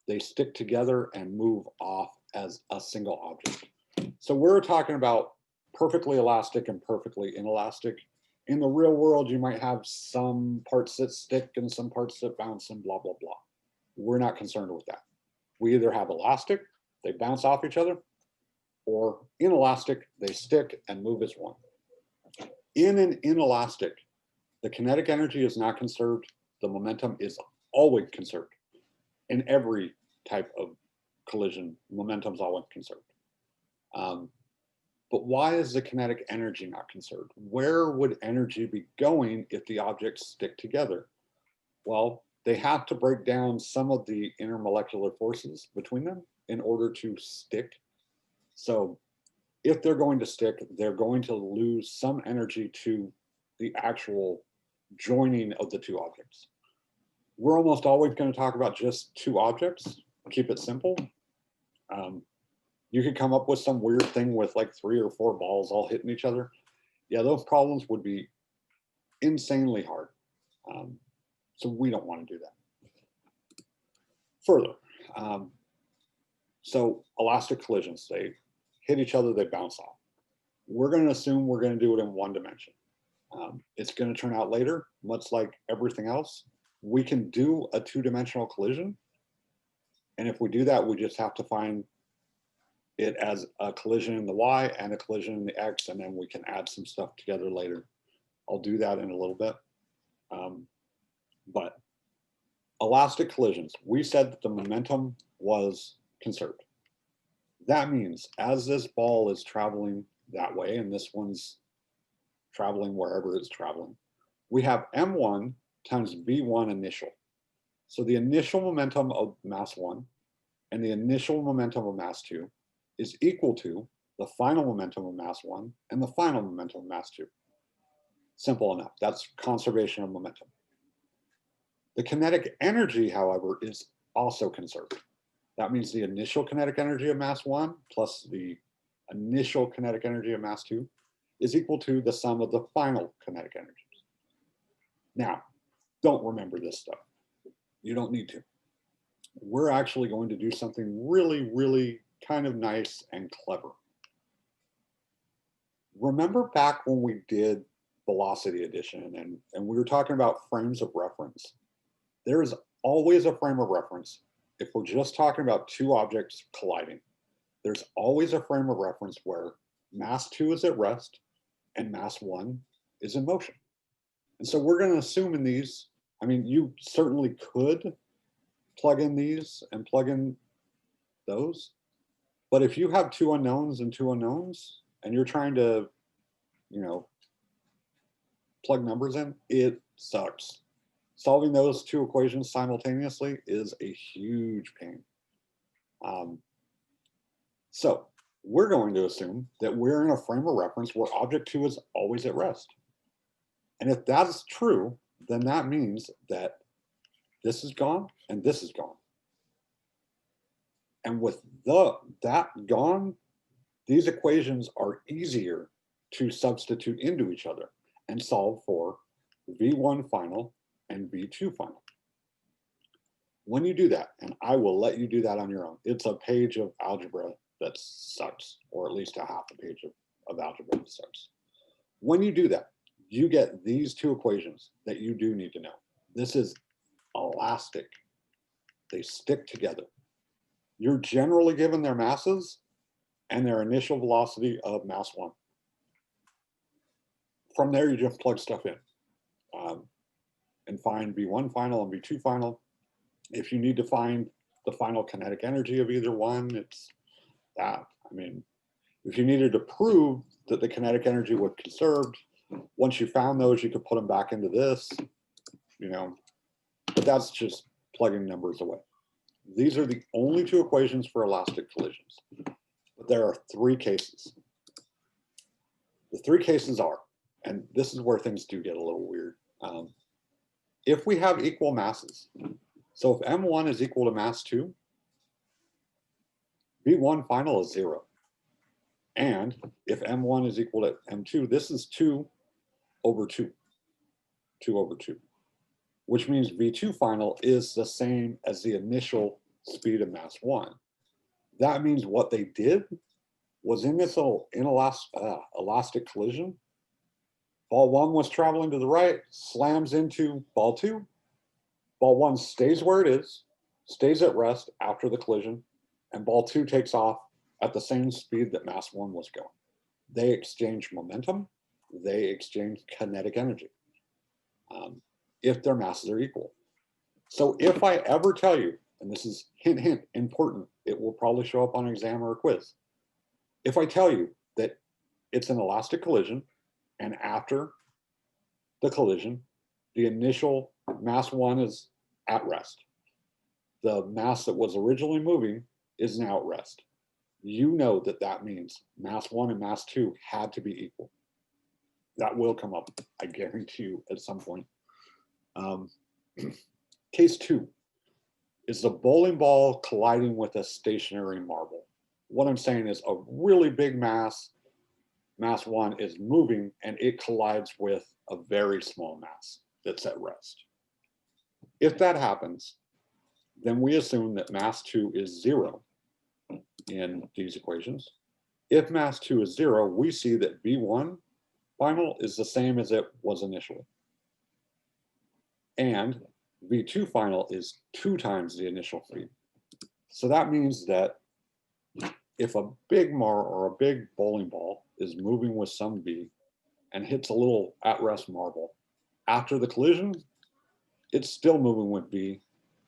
they stick together and move off as a single object. So we're talking about perfectly elastic and perfectly inelastic. In the real world, you might have some parts that stick and some parts that bounce and blah, blah, blah. We're not concerned with that. We either have elastic, they bounce off each other, or inelastic, they stick and move as one. In an inelastic, the kinetic energy is not conserved. The momentum is always conserved. In every type of collision, momentum is always conserved. But why is the kinetic energy not conserved? Where would energy be going if the objects stick together? Well, they have to break down some of the intermolecular forces between them in order to stick So if they're going to stick, they're going to lose some energy to the actual joining of the two objects. We're almost always going to talk about just two objects, keep it simple. You could come up with some weird thing with like 3 or 4 balls all hitting each other. Yeah, those problems would be insanely hard. So we don't want to do that. Further, so elastic collisions, they hit each other, they bounce off. We're going to assume we're going to do it in one dimension. It's going to turn out later, much like everything else, we can do a 2-dimensional collision. And if we do that, we just have to find it as a collision in the Y and a collision in the X, and then we can add some stuff together later. I'll do that in a little bit. But elastic collisions, we said that the momentum was conserved. That means as this ball is traveling that way, and this one's traveling wherever it's traveling, we have m1 times v1 initial. So the initial momentum of mass 1 and the initial momentum of mass 2 is equal to the final momentum of mass 1 and the final momentum of mass 2. Simple enough. That's conservation of momentum. The kinetic energy, however, is also conserved. That means the initial kinetic energy of mass 1 plus the initial kinetic energy of mass 2 is equal to the sum of the final kinetic energies. Now, don't remember this stuff. You don't need to. We're actually going to do something really, really kind of nice and clever. Remember back when we did velocity addition and we were talking about frames of reference. There is always a frame of reference. If we're just talking about two objects colliding, there's always a frame of reference where mass 2 is at rest and mass 1 is in motion. And so we're going to assume in these, I mean, you certainly could plug in these and plug in those. But if you have two unknowns and you're trying to, plug numbers in, it sucks. Solving those two equations simultaneously is a huge pain. So we're going to assume that we're in a frame of reference where object 2 is always at rest. And if that's true, then that means that this is gone and this is gone. And with that gone, these equations are easier to substitute into each other and solve for V1 final and V2 final. When you do that, and I will let you do that on your own, it's a page of algebra that sucks, or at least a half a page of algebra that sucks. When you do that, you get these two equations that you do need to know. This is elastic. They stick together. You're generally given their masses and their initial velocity of mass 1. From there, you just plug stuff in and find V1 final and V2 final. If you need to find the final kinetic energy of either one, it's that. I mean, if you needed to prove that the kinetic energy was conserved, once you found those, you could put them back into this, but that's just plugging numbers away. These are the only two equations for elastic collisions, but there are 3 cases. The 3 cases are, and this is where things do get a little weird. If we have equal masses, so if M1 is equal to mass 2, V1 final is 0. And if M1 is equal to M2, this is 2 over 2, 2 over 2, which means V2 final is the same as the initial speed of mass 1. That means what they did was in this little elastic collision, ball 1 was traveling to the right, slams into ball 2. Ball 1 stays where it is, stays at rest after the collision, and ball 2 takes off at the same speed that mass 1 was going. They exchange momentum, they exchange kinetic energy if their masses are equal. So if I ever tell you, and this is hint, hint, important, it will probably show up on an exam or a quiz. If I tell you that it's an elastic collision, and after the collision, the initial mass 1 is at rest. The mass that was originally moving is now at rest. you know that that means mass 1 and mass 2 had to be equal. That will come up, I guarantee you, at some point. Case 2 is the bowling ball colliding with a stationary marble. What I'm saying is a really big mass 1 is moving, and it collides with a very small mass that's at rest. If that happens, then we assume that mass 2 is 0 in these equations. If mass 2 is 0, we see that V1 final is the same as it was initially. And V2 final is 2 times the initial speed. So that means that if a big or a big bowling ball is moving with some V and hits a little at-rest marble, after the collision, it's still moving with V,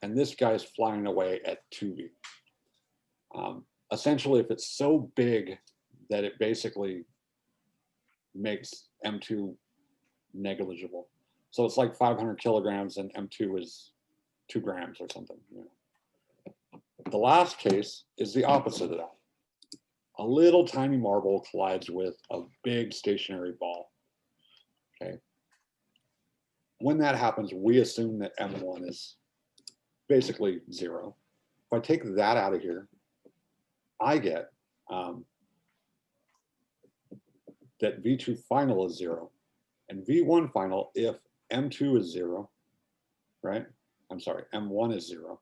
and this guy's flying away at 2V. Essentially, if it's so big that it basically makes M2 negligible. So it's like 500 kilograms and M2 is 2 grams or something. You know. The last case is the opposite of that. A little tiny marble collides with a big stationary ball. Okay. When that happens, we assume that M1 is basically 0. If I take that out of here, I get that V2 final is 0. And V1 final, if M2 is 0, right? I'm sorry, M1 is 0,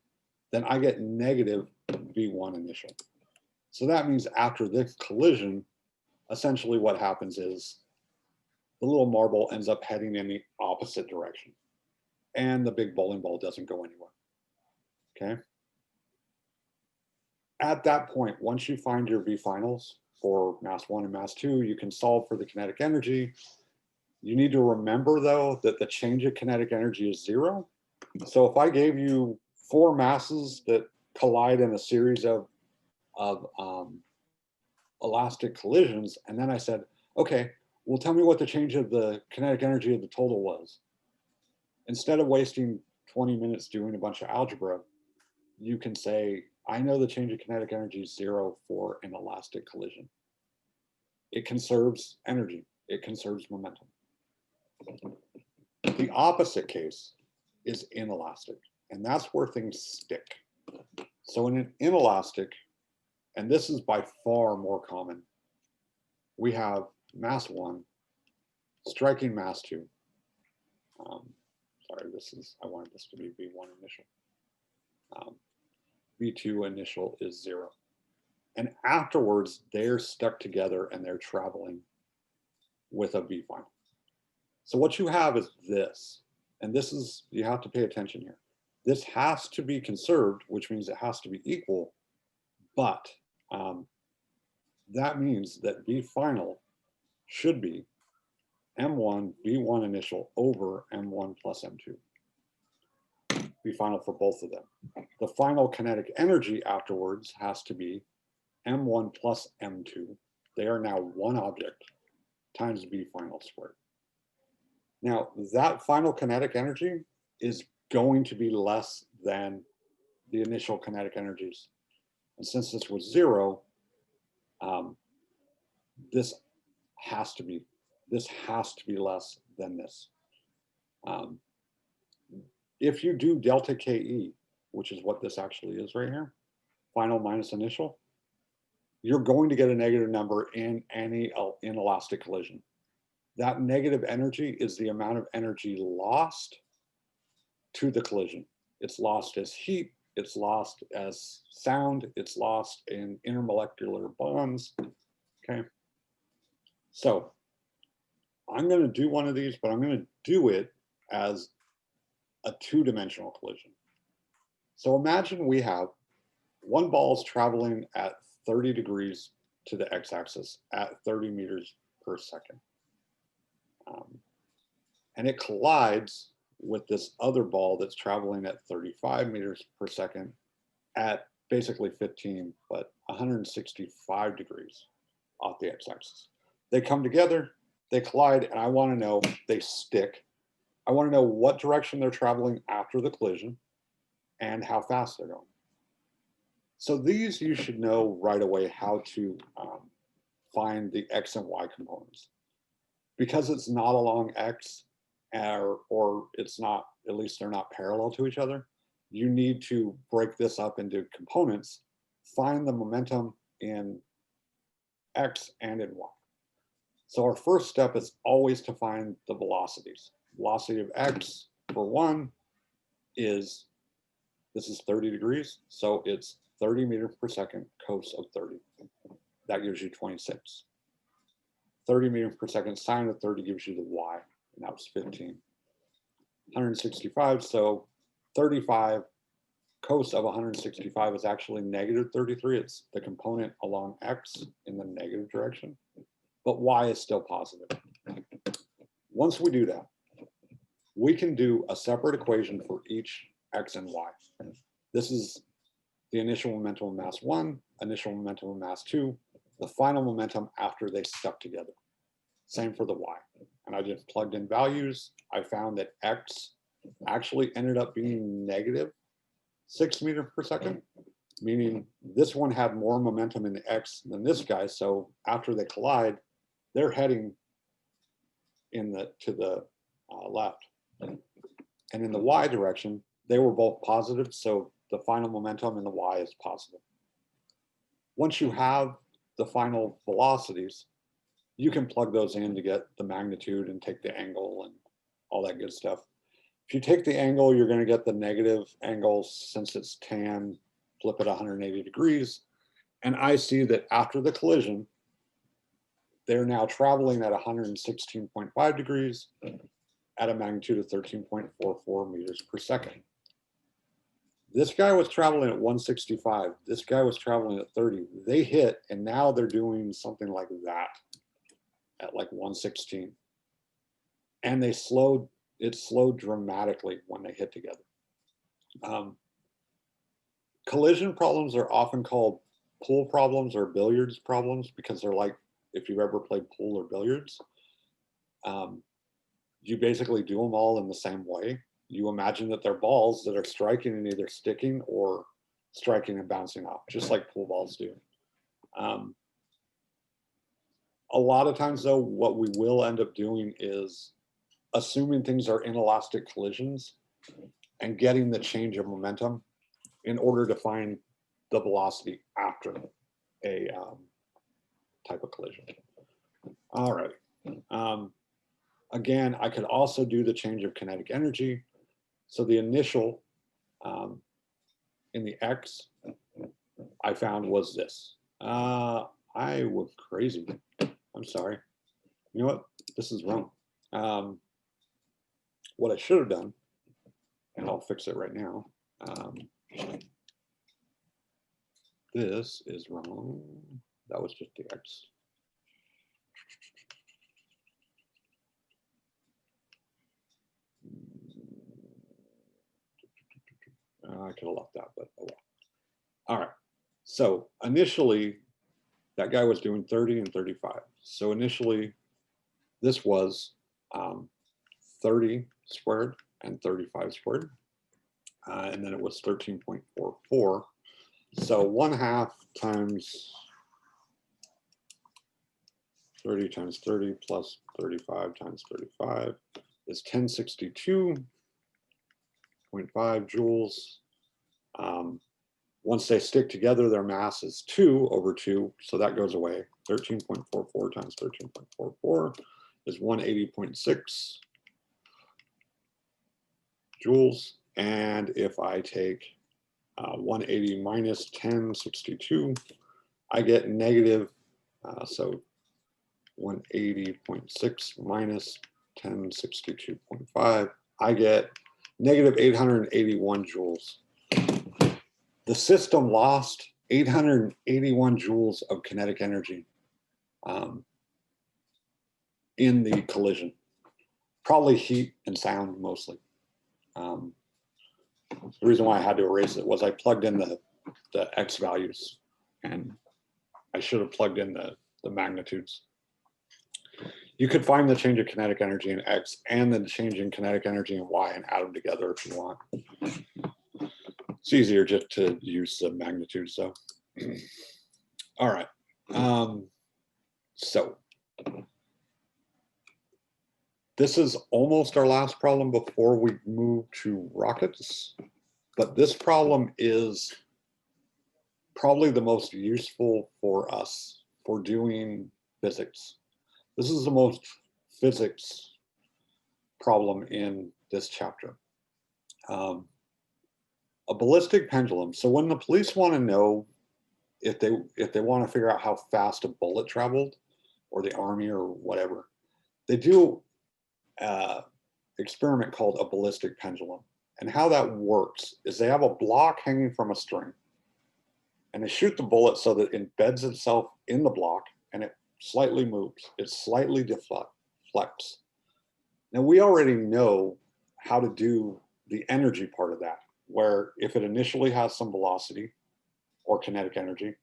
then I get negative V1 initial. So that means after this collision, essentially what happens is the little marble ends up heading in the opposite direction, and the big bowling ball doesn't go anywhere. Okay. At that point, once you find your V finals for mass 1 and mass 2, you can solve for the kinetic energy. You need to remember, though, that the change of kinetic energy is 0. So if I gave you 4 masses that collide in a series of elastic collisions, and then I said, okay, well, tell me what the change of the kinetic energy of the total was. Instead of wasting 20 minutes doing a bunch of algebra, you can say, I know the change of kinetic energy is 0 for an elastic collision. It conserves energy. It conserves momentum. The opposite case is inelastic, and that's where things stick. So in an inelastic, and this is by far more common, we have mass 1 striking mass 2. Sorry, I wanted this to be V1 initial. V2 initial is 0. And afterwards, they're stuck together and they're traveling with a V final. So what you have is this, and this is, you have to pay attention here. This has to be conserved, which means it has to be equal, but that means that V final should be M1 V1 initial over M1 plus M2. V final for both of them. The final kinetic energy afterwards has to be M1 plus M2. They are now one object times V final squared. Now, that final kinetic energy is going to be less than the initial kinetic energies. And since this was 0, this has to be less than this. If you do delta KE, which is what this actually is right here, final minus initial, you're going to get a negative number in any inelastic collision. That negative energy is the amount of energy lost to the collision. It's lost as heat, it's lost as sound, it's lost in intermolecular bonds. Okay. So I'm going to do one of these, but I'm going to do it as a 2-dimensional collision. So imagine we have one ball is traveling at 30 degrees to the x-axis at 30 meters per second. And it collides with this other ball that's traveling at 35 meters per second at basically 15, but 165 degrees off the x-axis. They come together, they collide, and I want to know, they stick. I want to know what direction they're traveling after the collision and how fast they're going. So these you should know right away how to find the X and Y components. Because it's not along X, or it's not, at least they're not parallel to each other, you need to break this up into components, find the momentum in X and in Y. So our first step is always to find the velocities. Velocity of X for 1 is, this is 30 degrees, so it's 30 meters per second cos of 30. That gives you 26. 30 meters per second sine of 30 gives you the Y, and that was 15. 165, so 35 cos of 165 is actually negative 33. It's the component along X in the negative direction, but Y is still positive. Once we do that, we can do a separate equation for each X and Y. This is the initial momentum of mass 1, initial momentum of mass 2, the final momentum after they stuck together. Same for the Y. And I just plugged in values. I found that X actually ended up being negative 6 meters per second, meaning this one had more momentum in the X than this guy. So after they collide, they're heading to the left. And in the Y direction, they were both positive. So the final momentum in the Y is positive. Once you have the final velocities, you can plug those in to get the magnitude and take the angle and all that good stuff. If you take the angle, you're going to get the negative angle since it's tan, flip it 180 degrees. And I see that after the collision, they're now traveling at 116.5 degrees at a magnitude of 13.44 meters per second. This guy was traveling at 165. This guy was traveling at 30. They hit, and now they're doing something like that at like 116. And it slowed dramatically when they hit together. Collision problems are often called pool problems or billiards problems because they're like, if you've ever played pool or billiards, you basically do them all in the same way. You imagine that they're balls that are striking and either sticking or striking and bouncing off, just like pool balls do. A lot of times though, what we will end up doing is assuming things are inelastic collisions and getting the change of momentum in order to find the velocity after a type of collision. All right. Again, I could also do the change of kinetic energy. So the initial in the X I found was this. I was crazy. I'm sorry. You know what? This is wrong. What I should have done, and I'll fix it right now. This is wrong. That was just the X. I could have left that, but oh well. All right. So initially, that guy was doing 30 and 35. So initially, this was 30 squared and 35 squared. And then it was 13.44. So 1/2 times 30 times 30 plus 35 times 35 is 1062.5 joules. Once they stick together, their mass is 2 over 2, so that goes away. 13.44 times 13.44 is 180.6 joules. And if I take 180 minus 1062, I get negative, so 180.6 minus 1062.5, I get negative 881 joules. The system lost 881 joules of kinetic energy in the collision. Probably heat and sound mostly. The reason why I had to erase it was I plugged in the X values, and I should have plugged in the magnitudes. You could find the change of kinetic energy in X and the change in kinetic energy in Y and add them together if you want. It's easier just to use the magnitude. So, all right. So this is almost our last problem before we move to rockets, but this problem is probably the most useful for us for doing physics. This is the most physics problem in this chapter. A ballistic pendulum. So when the police want to know if they want to figure out how fast a bullet traveled, or the army or whatever, they do experiment called a ballistic pendulum. And how that works is they have a block hanging from a string, and they shoot the bullet so that it embeds itself in the block and it slightly moves. It slightly deflects. Now we already know how to do the energy part of that, where if it initially has some velocity or kinetic energy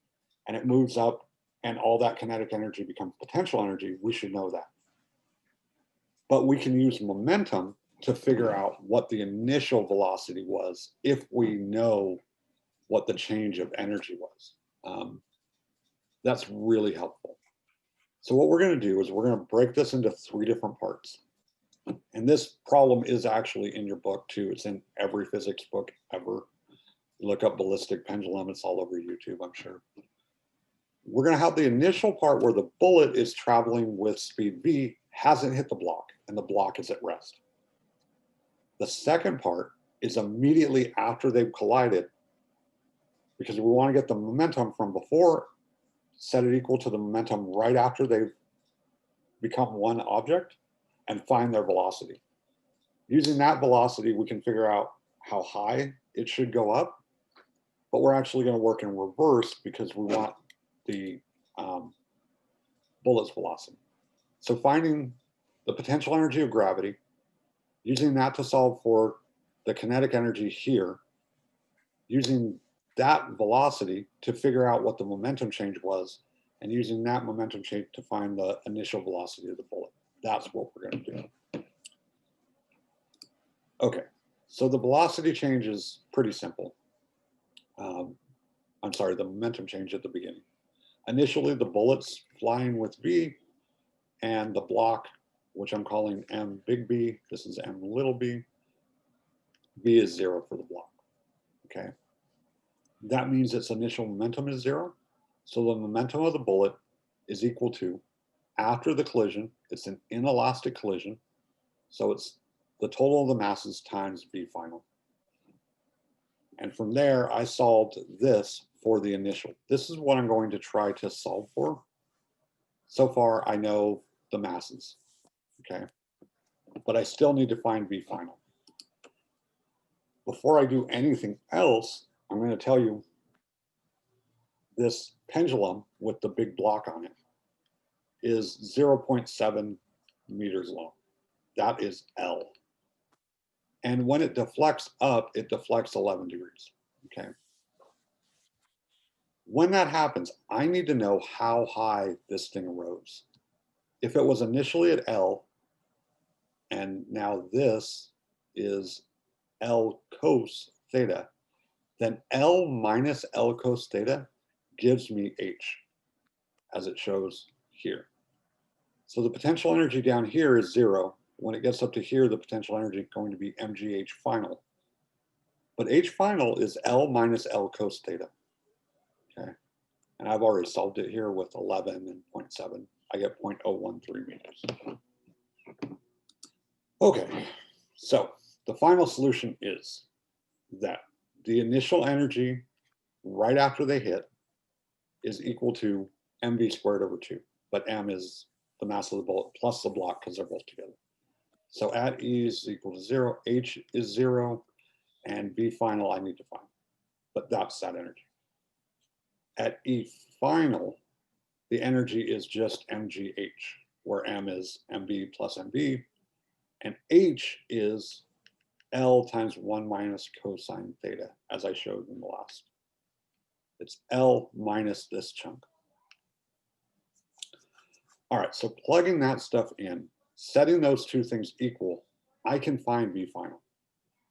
and it moves up and all that kinetic energy becomes potential energy, we should know that. But we can use momentum to figure out what the initial velocity was if we know what the change of energy was. That's really helpful. So what we're going to do is we're going to break this into 3 different parts. And this problem is actually in your book too. It's in every physics book ever. You look up ballistic pendulum, it's all over YouTube, I'm sure. We're going to have the initial part where the bullet is traveling with speed v, hasn't hit the block, and the block is at rest. The second part is immediately after they've collided, because we want to get the momentum from before, set it equal to the momentum right after they've become one object, and find their velocity. Using that velocity, we can figure out how high it should go up, but we're actually going to work in reverse because we want the bullet's velocity. So finding the potential energy of gravity, using that to solve for the kinetic energy here, using that velocity to figure out what the momentum change was, and using that momentum change to find the initial velocity of the bullet. That's what we're going to do. Okay, so the velocity change is pretty simple. I'm sorry, the momentum change at the beginning. Initially, the bullet's flying with v, and the block, which I'm calling m big B, this is m little b, v is 0 for the block, okay? That means its initial momentum is 0. So the momentum of the bullet is equal to, after the collision, it's an inelastic collision, so it's the total of the masses times v final. And from there, I solved this for the initial. This is what I'm going to try to solve for. So far, I know the masses, okay? But I still need to find v final. Before I do anything else, I'm going to tell you this pendulum with the big block on it is 0.7 meters long. That is L. And when it deflects up, it deflects 11 degrees, okay? When that happens, I need to know how high this thing rose. If it was initially at L, and now this is L cos theta, then L minus L cos theta gives me H, as it shows here. So the potential energy down here is 0. When it gets up to here, the potential energy is going to be mgh final. But H final is L minus L cos theta, okay? And I've already solved it here with 11 and 0.7. I get 0.013 meters. Okay, so the final solution is that the initial energy right after they hit is equal to mv squared over 2. But m is the mass of the bullet plus the block because they're both together. So at E is equal to 0, H is 0, and V final I need to find. But that's that energy. At E final, the energy is just mgh, where m is mv plus mv, and h is L times 1 minus cosine theta, as I showed in the last. It's L minus this chunk. All right, so plugging that stuff in, setting those two things equal, I can find V final.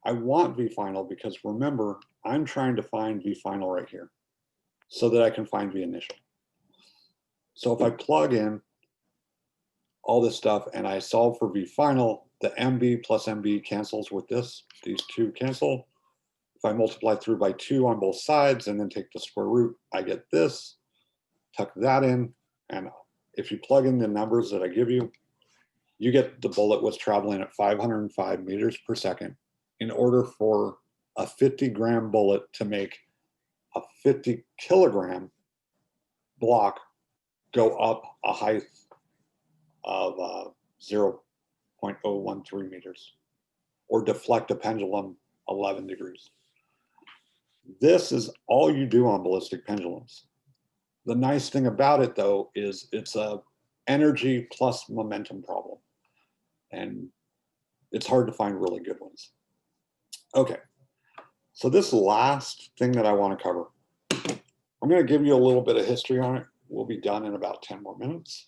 I want V final because remember, I'm trying to find V final right here so that I can find V initial. So if I plug in all this stuff and I solve for V final, the MB plus MB cancels with this. These two cancel. If I multiply through by 2 on both sides and then take the square root, I get this. Tuck that in. And if you plug in the numbers that I give you, you get the bullet was traveling at 505 meters per second in order for a 50-gram bullet to make a 50-kilogram block go up a height of 0.013 meters or deflect a pendulum 11 degrees. This is all you do on ballistic pendulums. The nice thing about it, though, is it's a energy plus momentum problem. And it's hard to find really good ones. Okay, so this last thing that I want to cover, I'm going to give you a little bit of history on it. We'll be done in about 10 more minutes.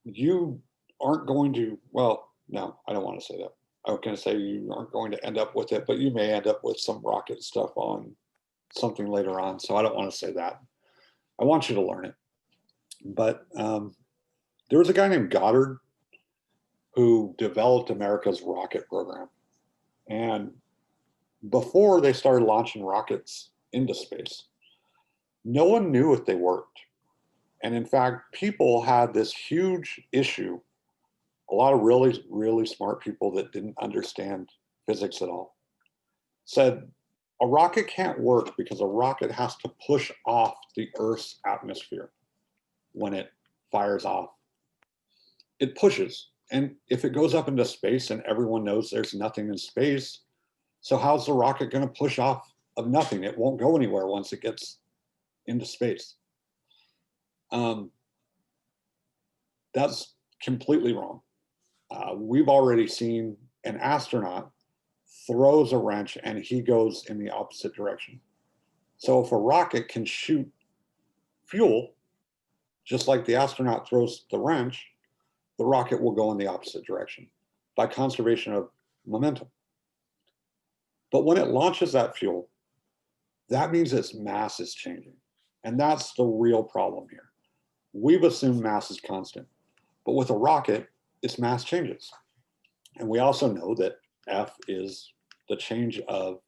You aren't going to, well, no, I don't want to say that. I was going to say you aren't going to end up with it, but you may end up with some rocket stuff on something later on. So I don't want to say that. I want you to learn it. But there was a guy named Goddard who developed America's rocket program. And before they started launching rockets into space, no one knew if they worked. And in fact, people had this huge issue. A lot of really, really smart people that didn't understand physics at all said a rocket can't work because a rocket has to push off the Earth's atmosphere when it fires off. It pushes. And if it goes up into space and everyone knows there's nothing in space, so how's the rocket going to push off of nothing? It won't go anywhere once it gets into space. That's completely wrong. We've already seen an astronaut throws a wrench and he goes in the opposite direction. So if a rocket can shoot fuel, just like the astronaut throws the wrench, the rocket will go in the opposite direction by conservation of momentum. But when it launches that fuel, that means its mass is changing. And that's the real problem here. We've assumed mass is constant, but with a rocket, its mass changes. And we also know that F is the change of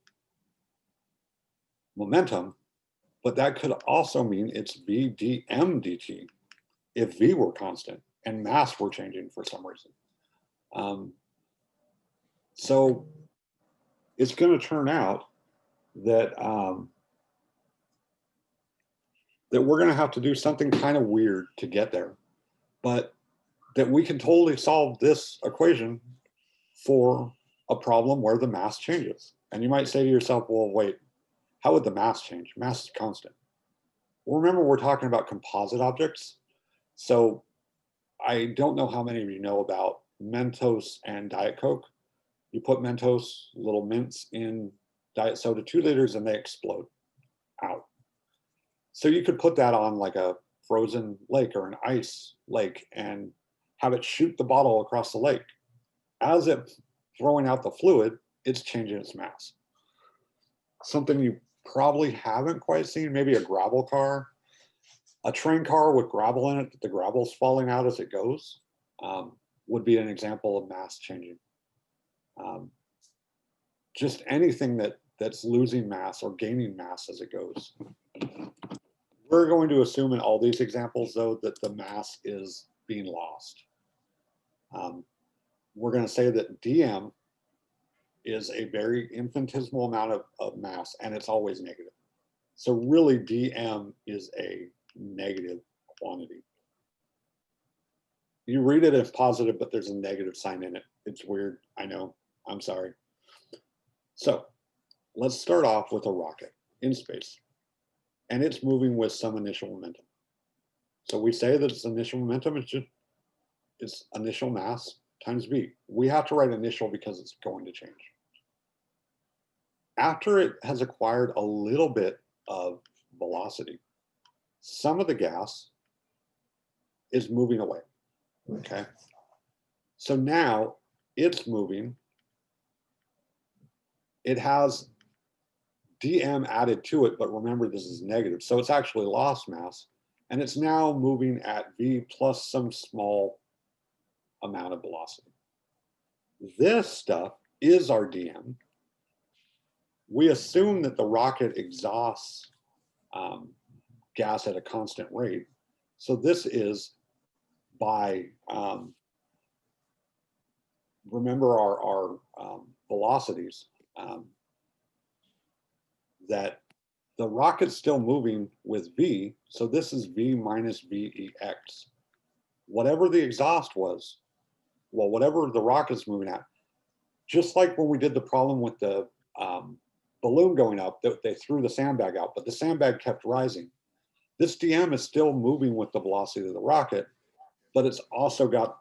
momentum, but that could also mean it's V dm dt if V were constant and mass were changing for some reason. So it's going to turn out that that we're going to have to do something kind of weird to get there, but that we can totally solve this equation for a problem where the mass changes. And you might say to yourself, well, wait, how would the mass change? Mass is constant. Well, remember, we're talking about composite objects. So I don't know how many of you know about Mentos and Diet Coke. You put Mentos, little mints, in diet soda, 2 liters, and they explode out. So you could put that on like a frozen lake or an ice lake and have it shoot the bottle across the lake. As it's throwing out the fluid, it's changing its mass. Something you probably haven't quite seen, maybe a gravel car, a train car with gravel in it, that the gravel's falling out as it goes, would be an example of mass changing. Just anything that's losing mass or gaining mass as it goes. We're going to assume in all these examples, though, that the mass is being lost. We're going to say that dm is a very infinitesimal amount of mass, and it's always negative. So really, dm is a negative quantity. You read it as positive, but there's a negative sign in it. It's weird, I know, I'm sorry. So let's start off with a rocket in space, and it's moving with some initial momentum. So we say that its initial momentum is just its initial mass times v. We have to write initial because it's going to change. After it has acquired a little bit of velocity, some of the gas is moving away, okay? So now it's moving. It has dm added to it, but remember this is negative. So it's actually lost mass. And it's now moving at v plus some small amount of velocity. This stuff is our dm. We assume that the rocket exhausts gas at a constant rate. So this is by, remember our velocities, that the rocket's still moving with v, so this is v minus vex. Whatever the exhaust was, well, whatever the rocket's moving at, just like when we did the problem with the balloon going up, they threw the sandbag out, but the sandbag kept rising. This dm is still moving with the velocity of the rocket, but it's also got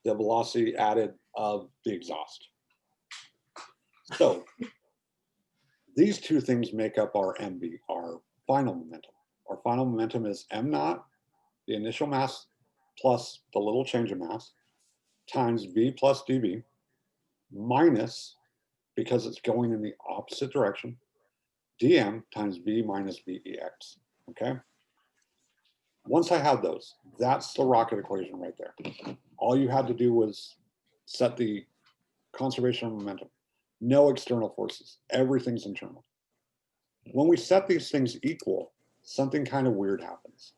the velocity added of the exhaust. So these two things make up our MV, our final momentum. Our final momentum is m naught, the initial mass, plus the little change of mass, times v plus dv, minus, because it's going in the opposite direction, dm times v minus vex, okay? Once I have those, that's the rocket equation right there. All you had to do was set the conservation of momentum. No external forces, everything's internal. When we set these things equal, something kind of weird happens.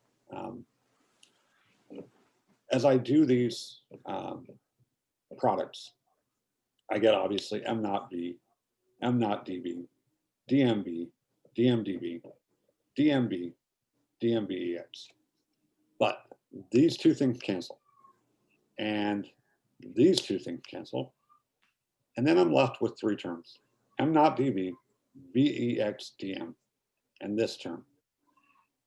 As I do these products, I get obviously m naught v, m naught dv, dmv, dmdv, dmv, dmvex. But these two things cancel, and these two things cancel, and then I'm left with three terms: m naught dv, vex dm, and this term.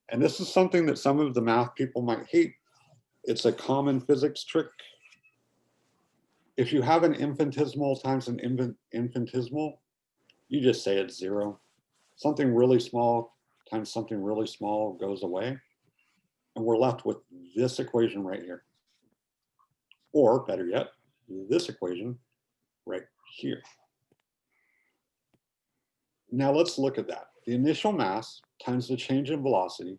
And this is something that some of the math people might hate. It's a common physics trick. If you have an infinitesimal times an infinitesimal, you just say it's zero. Something really small times something really small goes away, and we're left with this equation right here. Or better yet, this equation right here. Now let's look at that. The initial mass times the change in velocity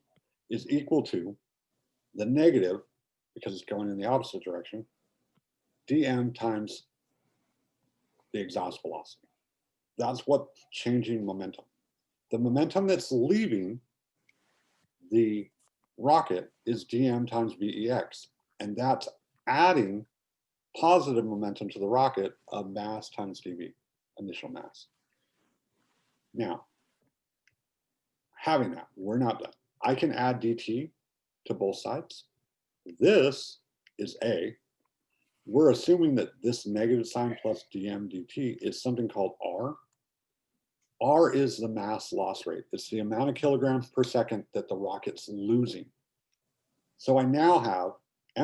is equal to the negative, because it's going in the opposite direction, dm times the exhaust velocity. That's what changing momentum. The momentum that's leaving the rocket is dm times vex, and that's adding positive momentum to the rocket of mass times dv, initial mass. Now, having that, we're not done. I can add dt to both sides. This is a. We're assuming that this negative sign plus dm dt is something called r. R is the mass loss rate. It's the amount of kilograms per second that the rocket's losing. So I now have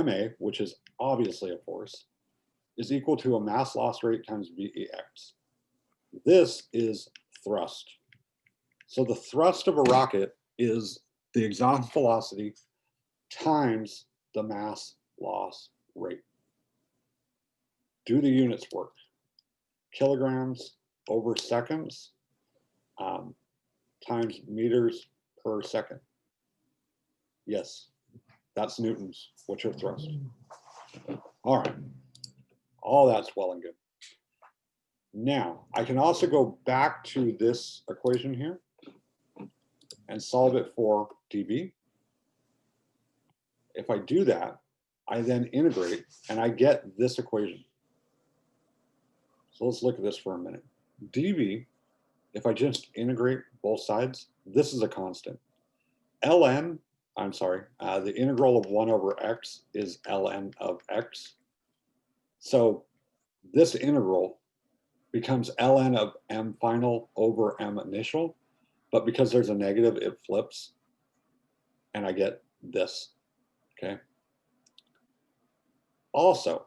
ma, which is obviously a force, is equal to a mass loss rate times vex. This is thrust. So the thrust of a rocket is the exhaust velocity times the mass loss rate. Do the units work? Kilograms over seconds times meters per second. Yes, that's newtons. What's your thrust? All right, all that's well and good. Now, I can also go back to this equation here and solve it for dv. If I do that, I then integrate and I get this equation. So let's look at this for a minute. dv, if I just integrate both sides, this is a constant. the integral of 1 over x is ln of x. So this integral becomes ln of m final over m initial, but because there's a negative, it flips, and I get this, okay? Also,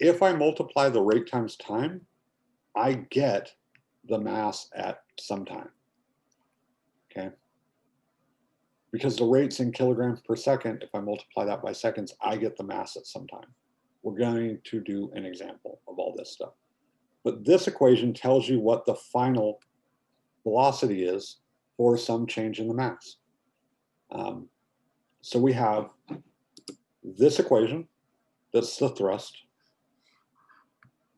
if I multiply the rate times time, I get the mass at some time, okay? Because the rate's in kilograms per second, if I multiply that by seconds, I get the mass at some time. we're going to do an example of all this stuff. But this equation tells you what the final velocity is for some change in the mass. So we have this equation, that's the thrust.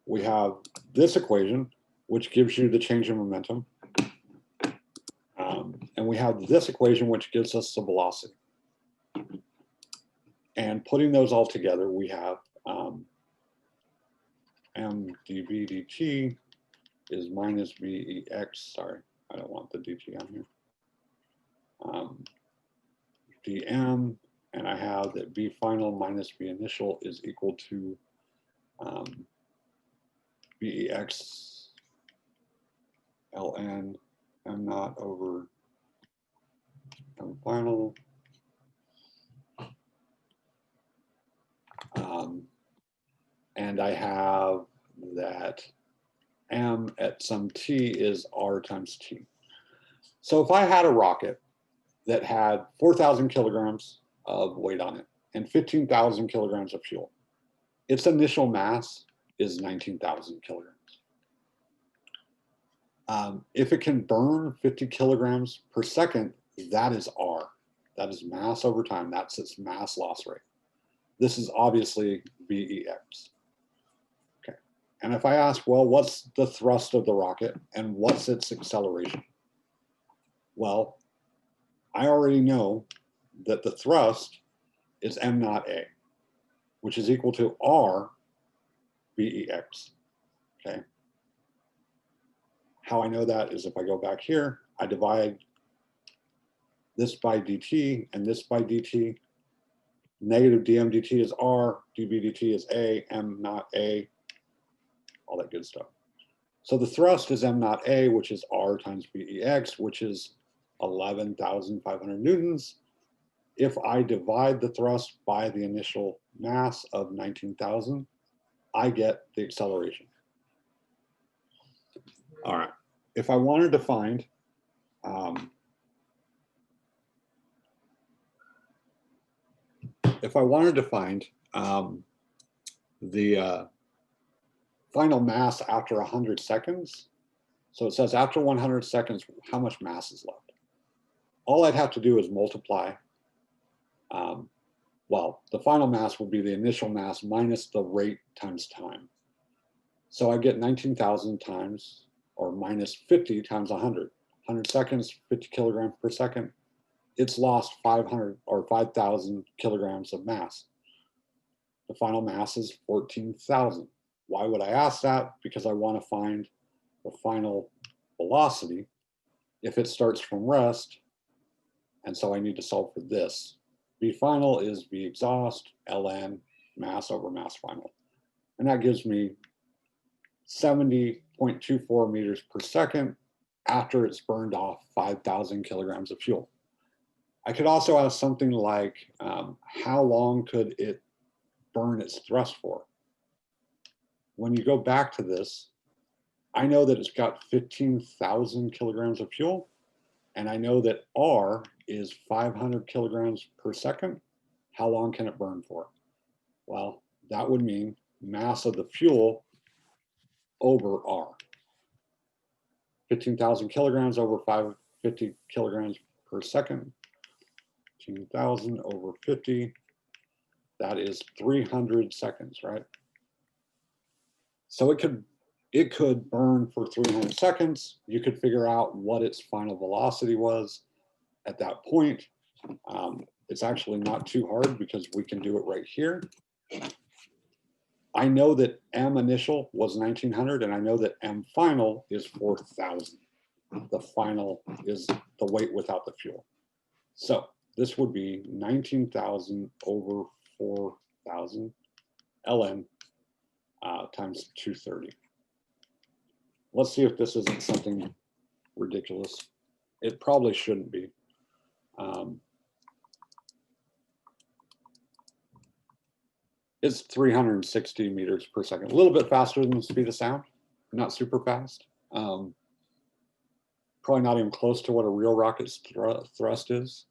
We have this equation, which gives you the change in momentum. And we have this equation, which gives us the velocity. And putting those all together, we have m dv dt is minus vex. Sorry, I don't want the dt on here. dm, and I have that v final minus v initial is equal to vex ln m naught over m final. And I have that m at some t is r times t. So if I had a rocket that had 4,000 kilograms of weight on it and 15,000 kilograms of fuel, its initial mass is 19,000 kilograms. If it can burn 50 kilograms per second, that is R. That is mass over time. That's its mass loss rate. This is obviously VEX. Okay. And if I ask, well, what's the thrust of the rocket and what's its acceleration? Well, I already know that the thrust is m naught a, which is equal to R VEX. Okay. How I know that is if I go back here, I divide this by dt and this by dt. Negative dm dt is r, dv dt is a, m naught a, all that good stuff. So the thrust is m naught a, which is r times vex, which is 11,500 newtons. If I divide the thrust by the initial mass of 19,000, I get the acceleration. All right. If I wanted to find the final mass after 100 seconds, so it says after 100 seconds, how much mass is left? All I'd have to do is multiply. Well, the final mass will be the initial mass minus the rate times time. So I get 19,000 times, or minus 50 times 100. 100 seconds, 50 kilograms per second. It's lost 500 or 5,000 kilograms of mass. The final mass is 14,000. Why would I ask that? Because I want to find the final velocity if it starts from rest. And so I need to solve for this. V final is V exhaust, ln, mass over mass final. And that gives me 70.24 meters per second after it's burned off 5,000 kilograms of fuel. I could also ask something like, how long could it burn its thrust for? When you go back to this, I know that it's got 15,000 kilograms of fuel, and I know that R is 500 kilograms per second. How long can it burn for? Well, that would mean mass of the fuel over R. 15,000 kilograms over 550 kilograms per second. 15,000 over 50, that is 300 seconds, right? So it could burn for 300 seconds. You could figure out what its final velocity was at that point. It's actually not too hard because we can do it right here. I know that M initial was 1900 and I know that M final is 4,000. The final is the weight without the fuel. So this would be 19,000 over 4,000 ln times 230. Let's see if this isn't something ridiculous. It probably shouldn't be. It's 360 meters per second, a little bit faster than the speed of sound, not super fast. Probably not even close to what a real rocket's thrust is.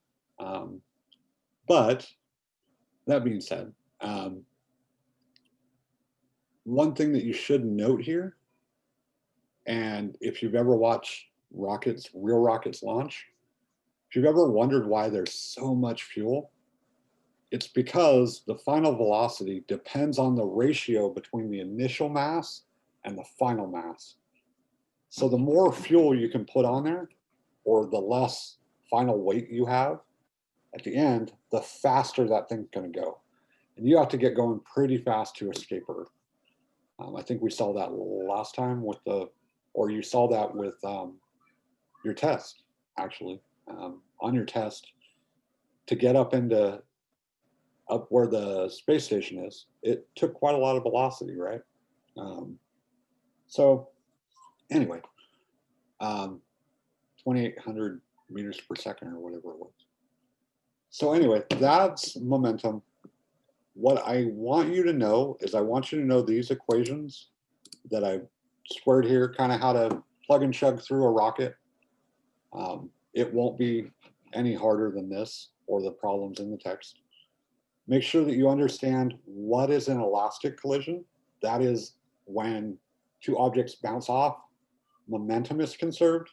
But that being said, one thing that you should note here, and if you've ever watched real rockets launch, if you've ever wondered why there's so much fuel, it's because the final velocity depends on the ratio between the initial mass and the final mass. So the more fuel you can put on there, or the less final weight you have at the end, the faster that thing's going to go. And you have to get going pretty fast to escape Earth. I think we saw that last time with you saw that with your test, actually. On your test, to get up where the space station is, it took quite a lot of velocity, right? So anyway, 2,800 meters per second or whatever it was. So anyway, that's momentum. What I want you to know is I want you to know these equations that I squared here, kind of how to plug and chug through a rocket. It won't be any harder than this or the problems in the text. Make sure that you understand what is an elastic collision. That is when two objects bounce off, momentum is conserved,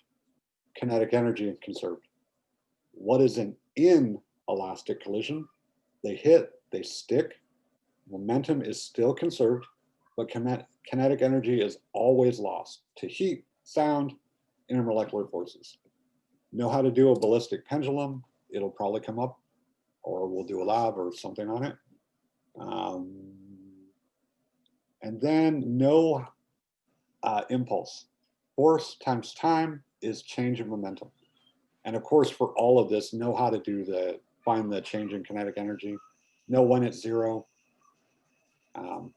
kinetic energy is conserved. What is an inelastic collision? They hit, they stick, momentum is still conserved, but kinetic energy is always lost to heat, sound, intermolecular forces. Know how to do a ballistic pendulum, it'll probably come up, or we'll do a lab or something on it. And then know impulse. Force times time is change in momentum. And of course, for all of this, know how to find the change in kinetic energy, know when it's zero. And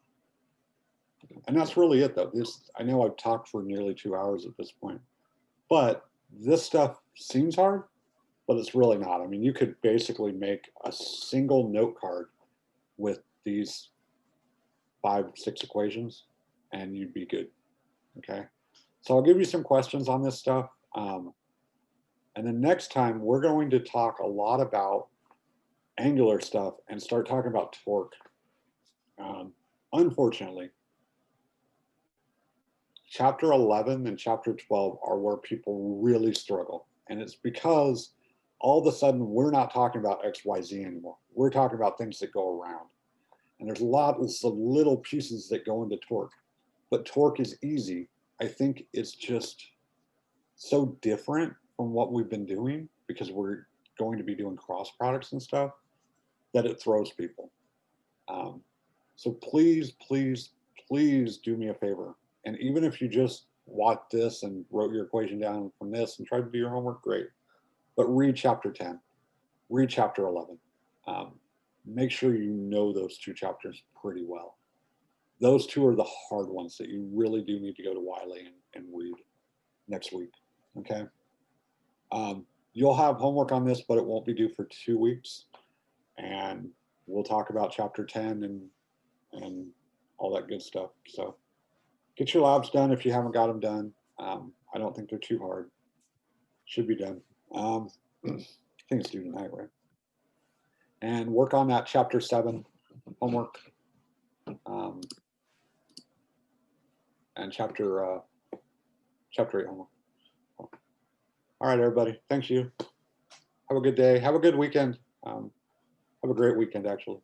that's really it though. I know I've talked for nearly 2 hours at this point, but this stuff seems hard, but it's really not. I mean, you could basically make a single note card with these 5, 6 equations and you'd be good, okay? So I'll give you some questions on this stuff. And then next time we're going to talk a lot about angular stuff and start talking about torque. Unfortunately, chapter 11 and chapter 12 are where people really struggle. And it's because all of a sudden we're not talking about X, Y, Z anymore. We're talking about things that go around. And there's lots of little pieces that go into torque. But torque is easy. I think it's just so different from what we've been doing because we're going to be doing cross products and stuff that it throws people. So please, please, please do me a favor. And even if you just watched this and wrote your equation down from this and tried to do your homework, great. But read chapter 10, read chapter 11. Make sure you know those 2 chapters pretty well. Those 2 are the hard ones that you really do need to go to Wiley and read next week, okay? You'll have homework on this, but it won't be due for 2 weeks. And we'll talk about chapter 10 and all that good stuff. So get your labs done if you haven't got them done. I don't think they're too hard. Should be done. I think it's due tonight, right? And work on that chapter 7 homework. And chapter 8 homework. All right, everybody. Thank you. Have a good day. Have a good weekend. Have a great weekend, actually.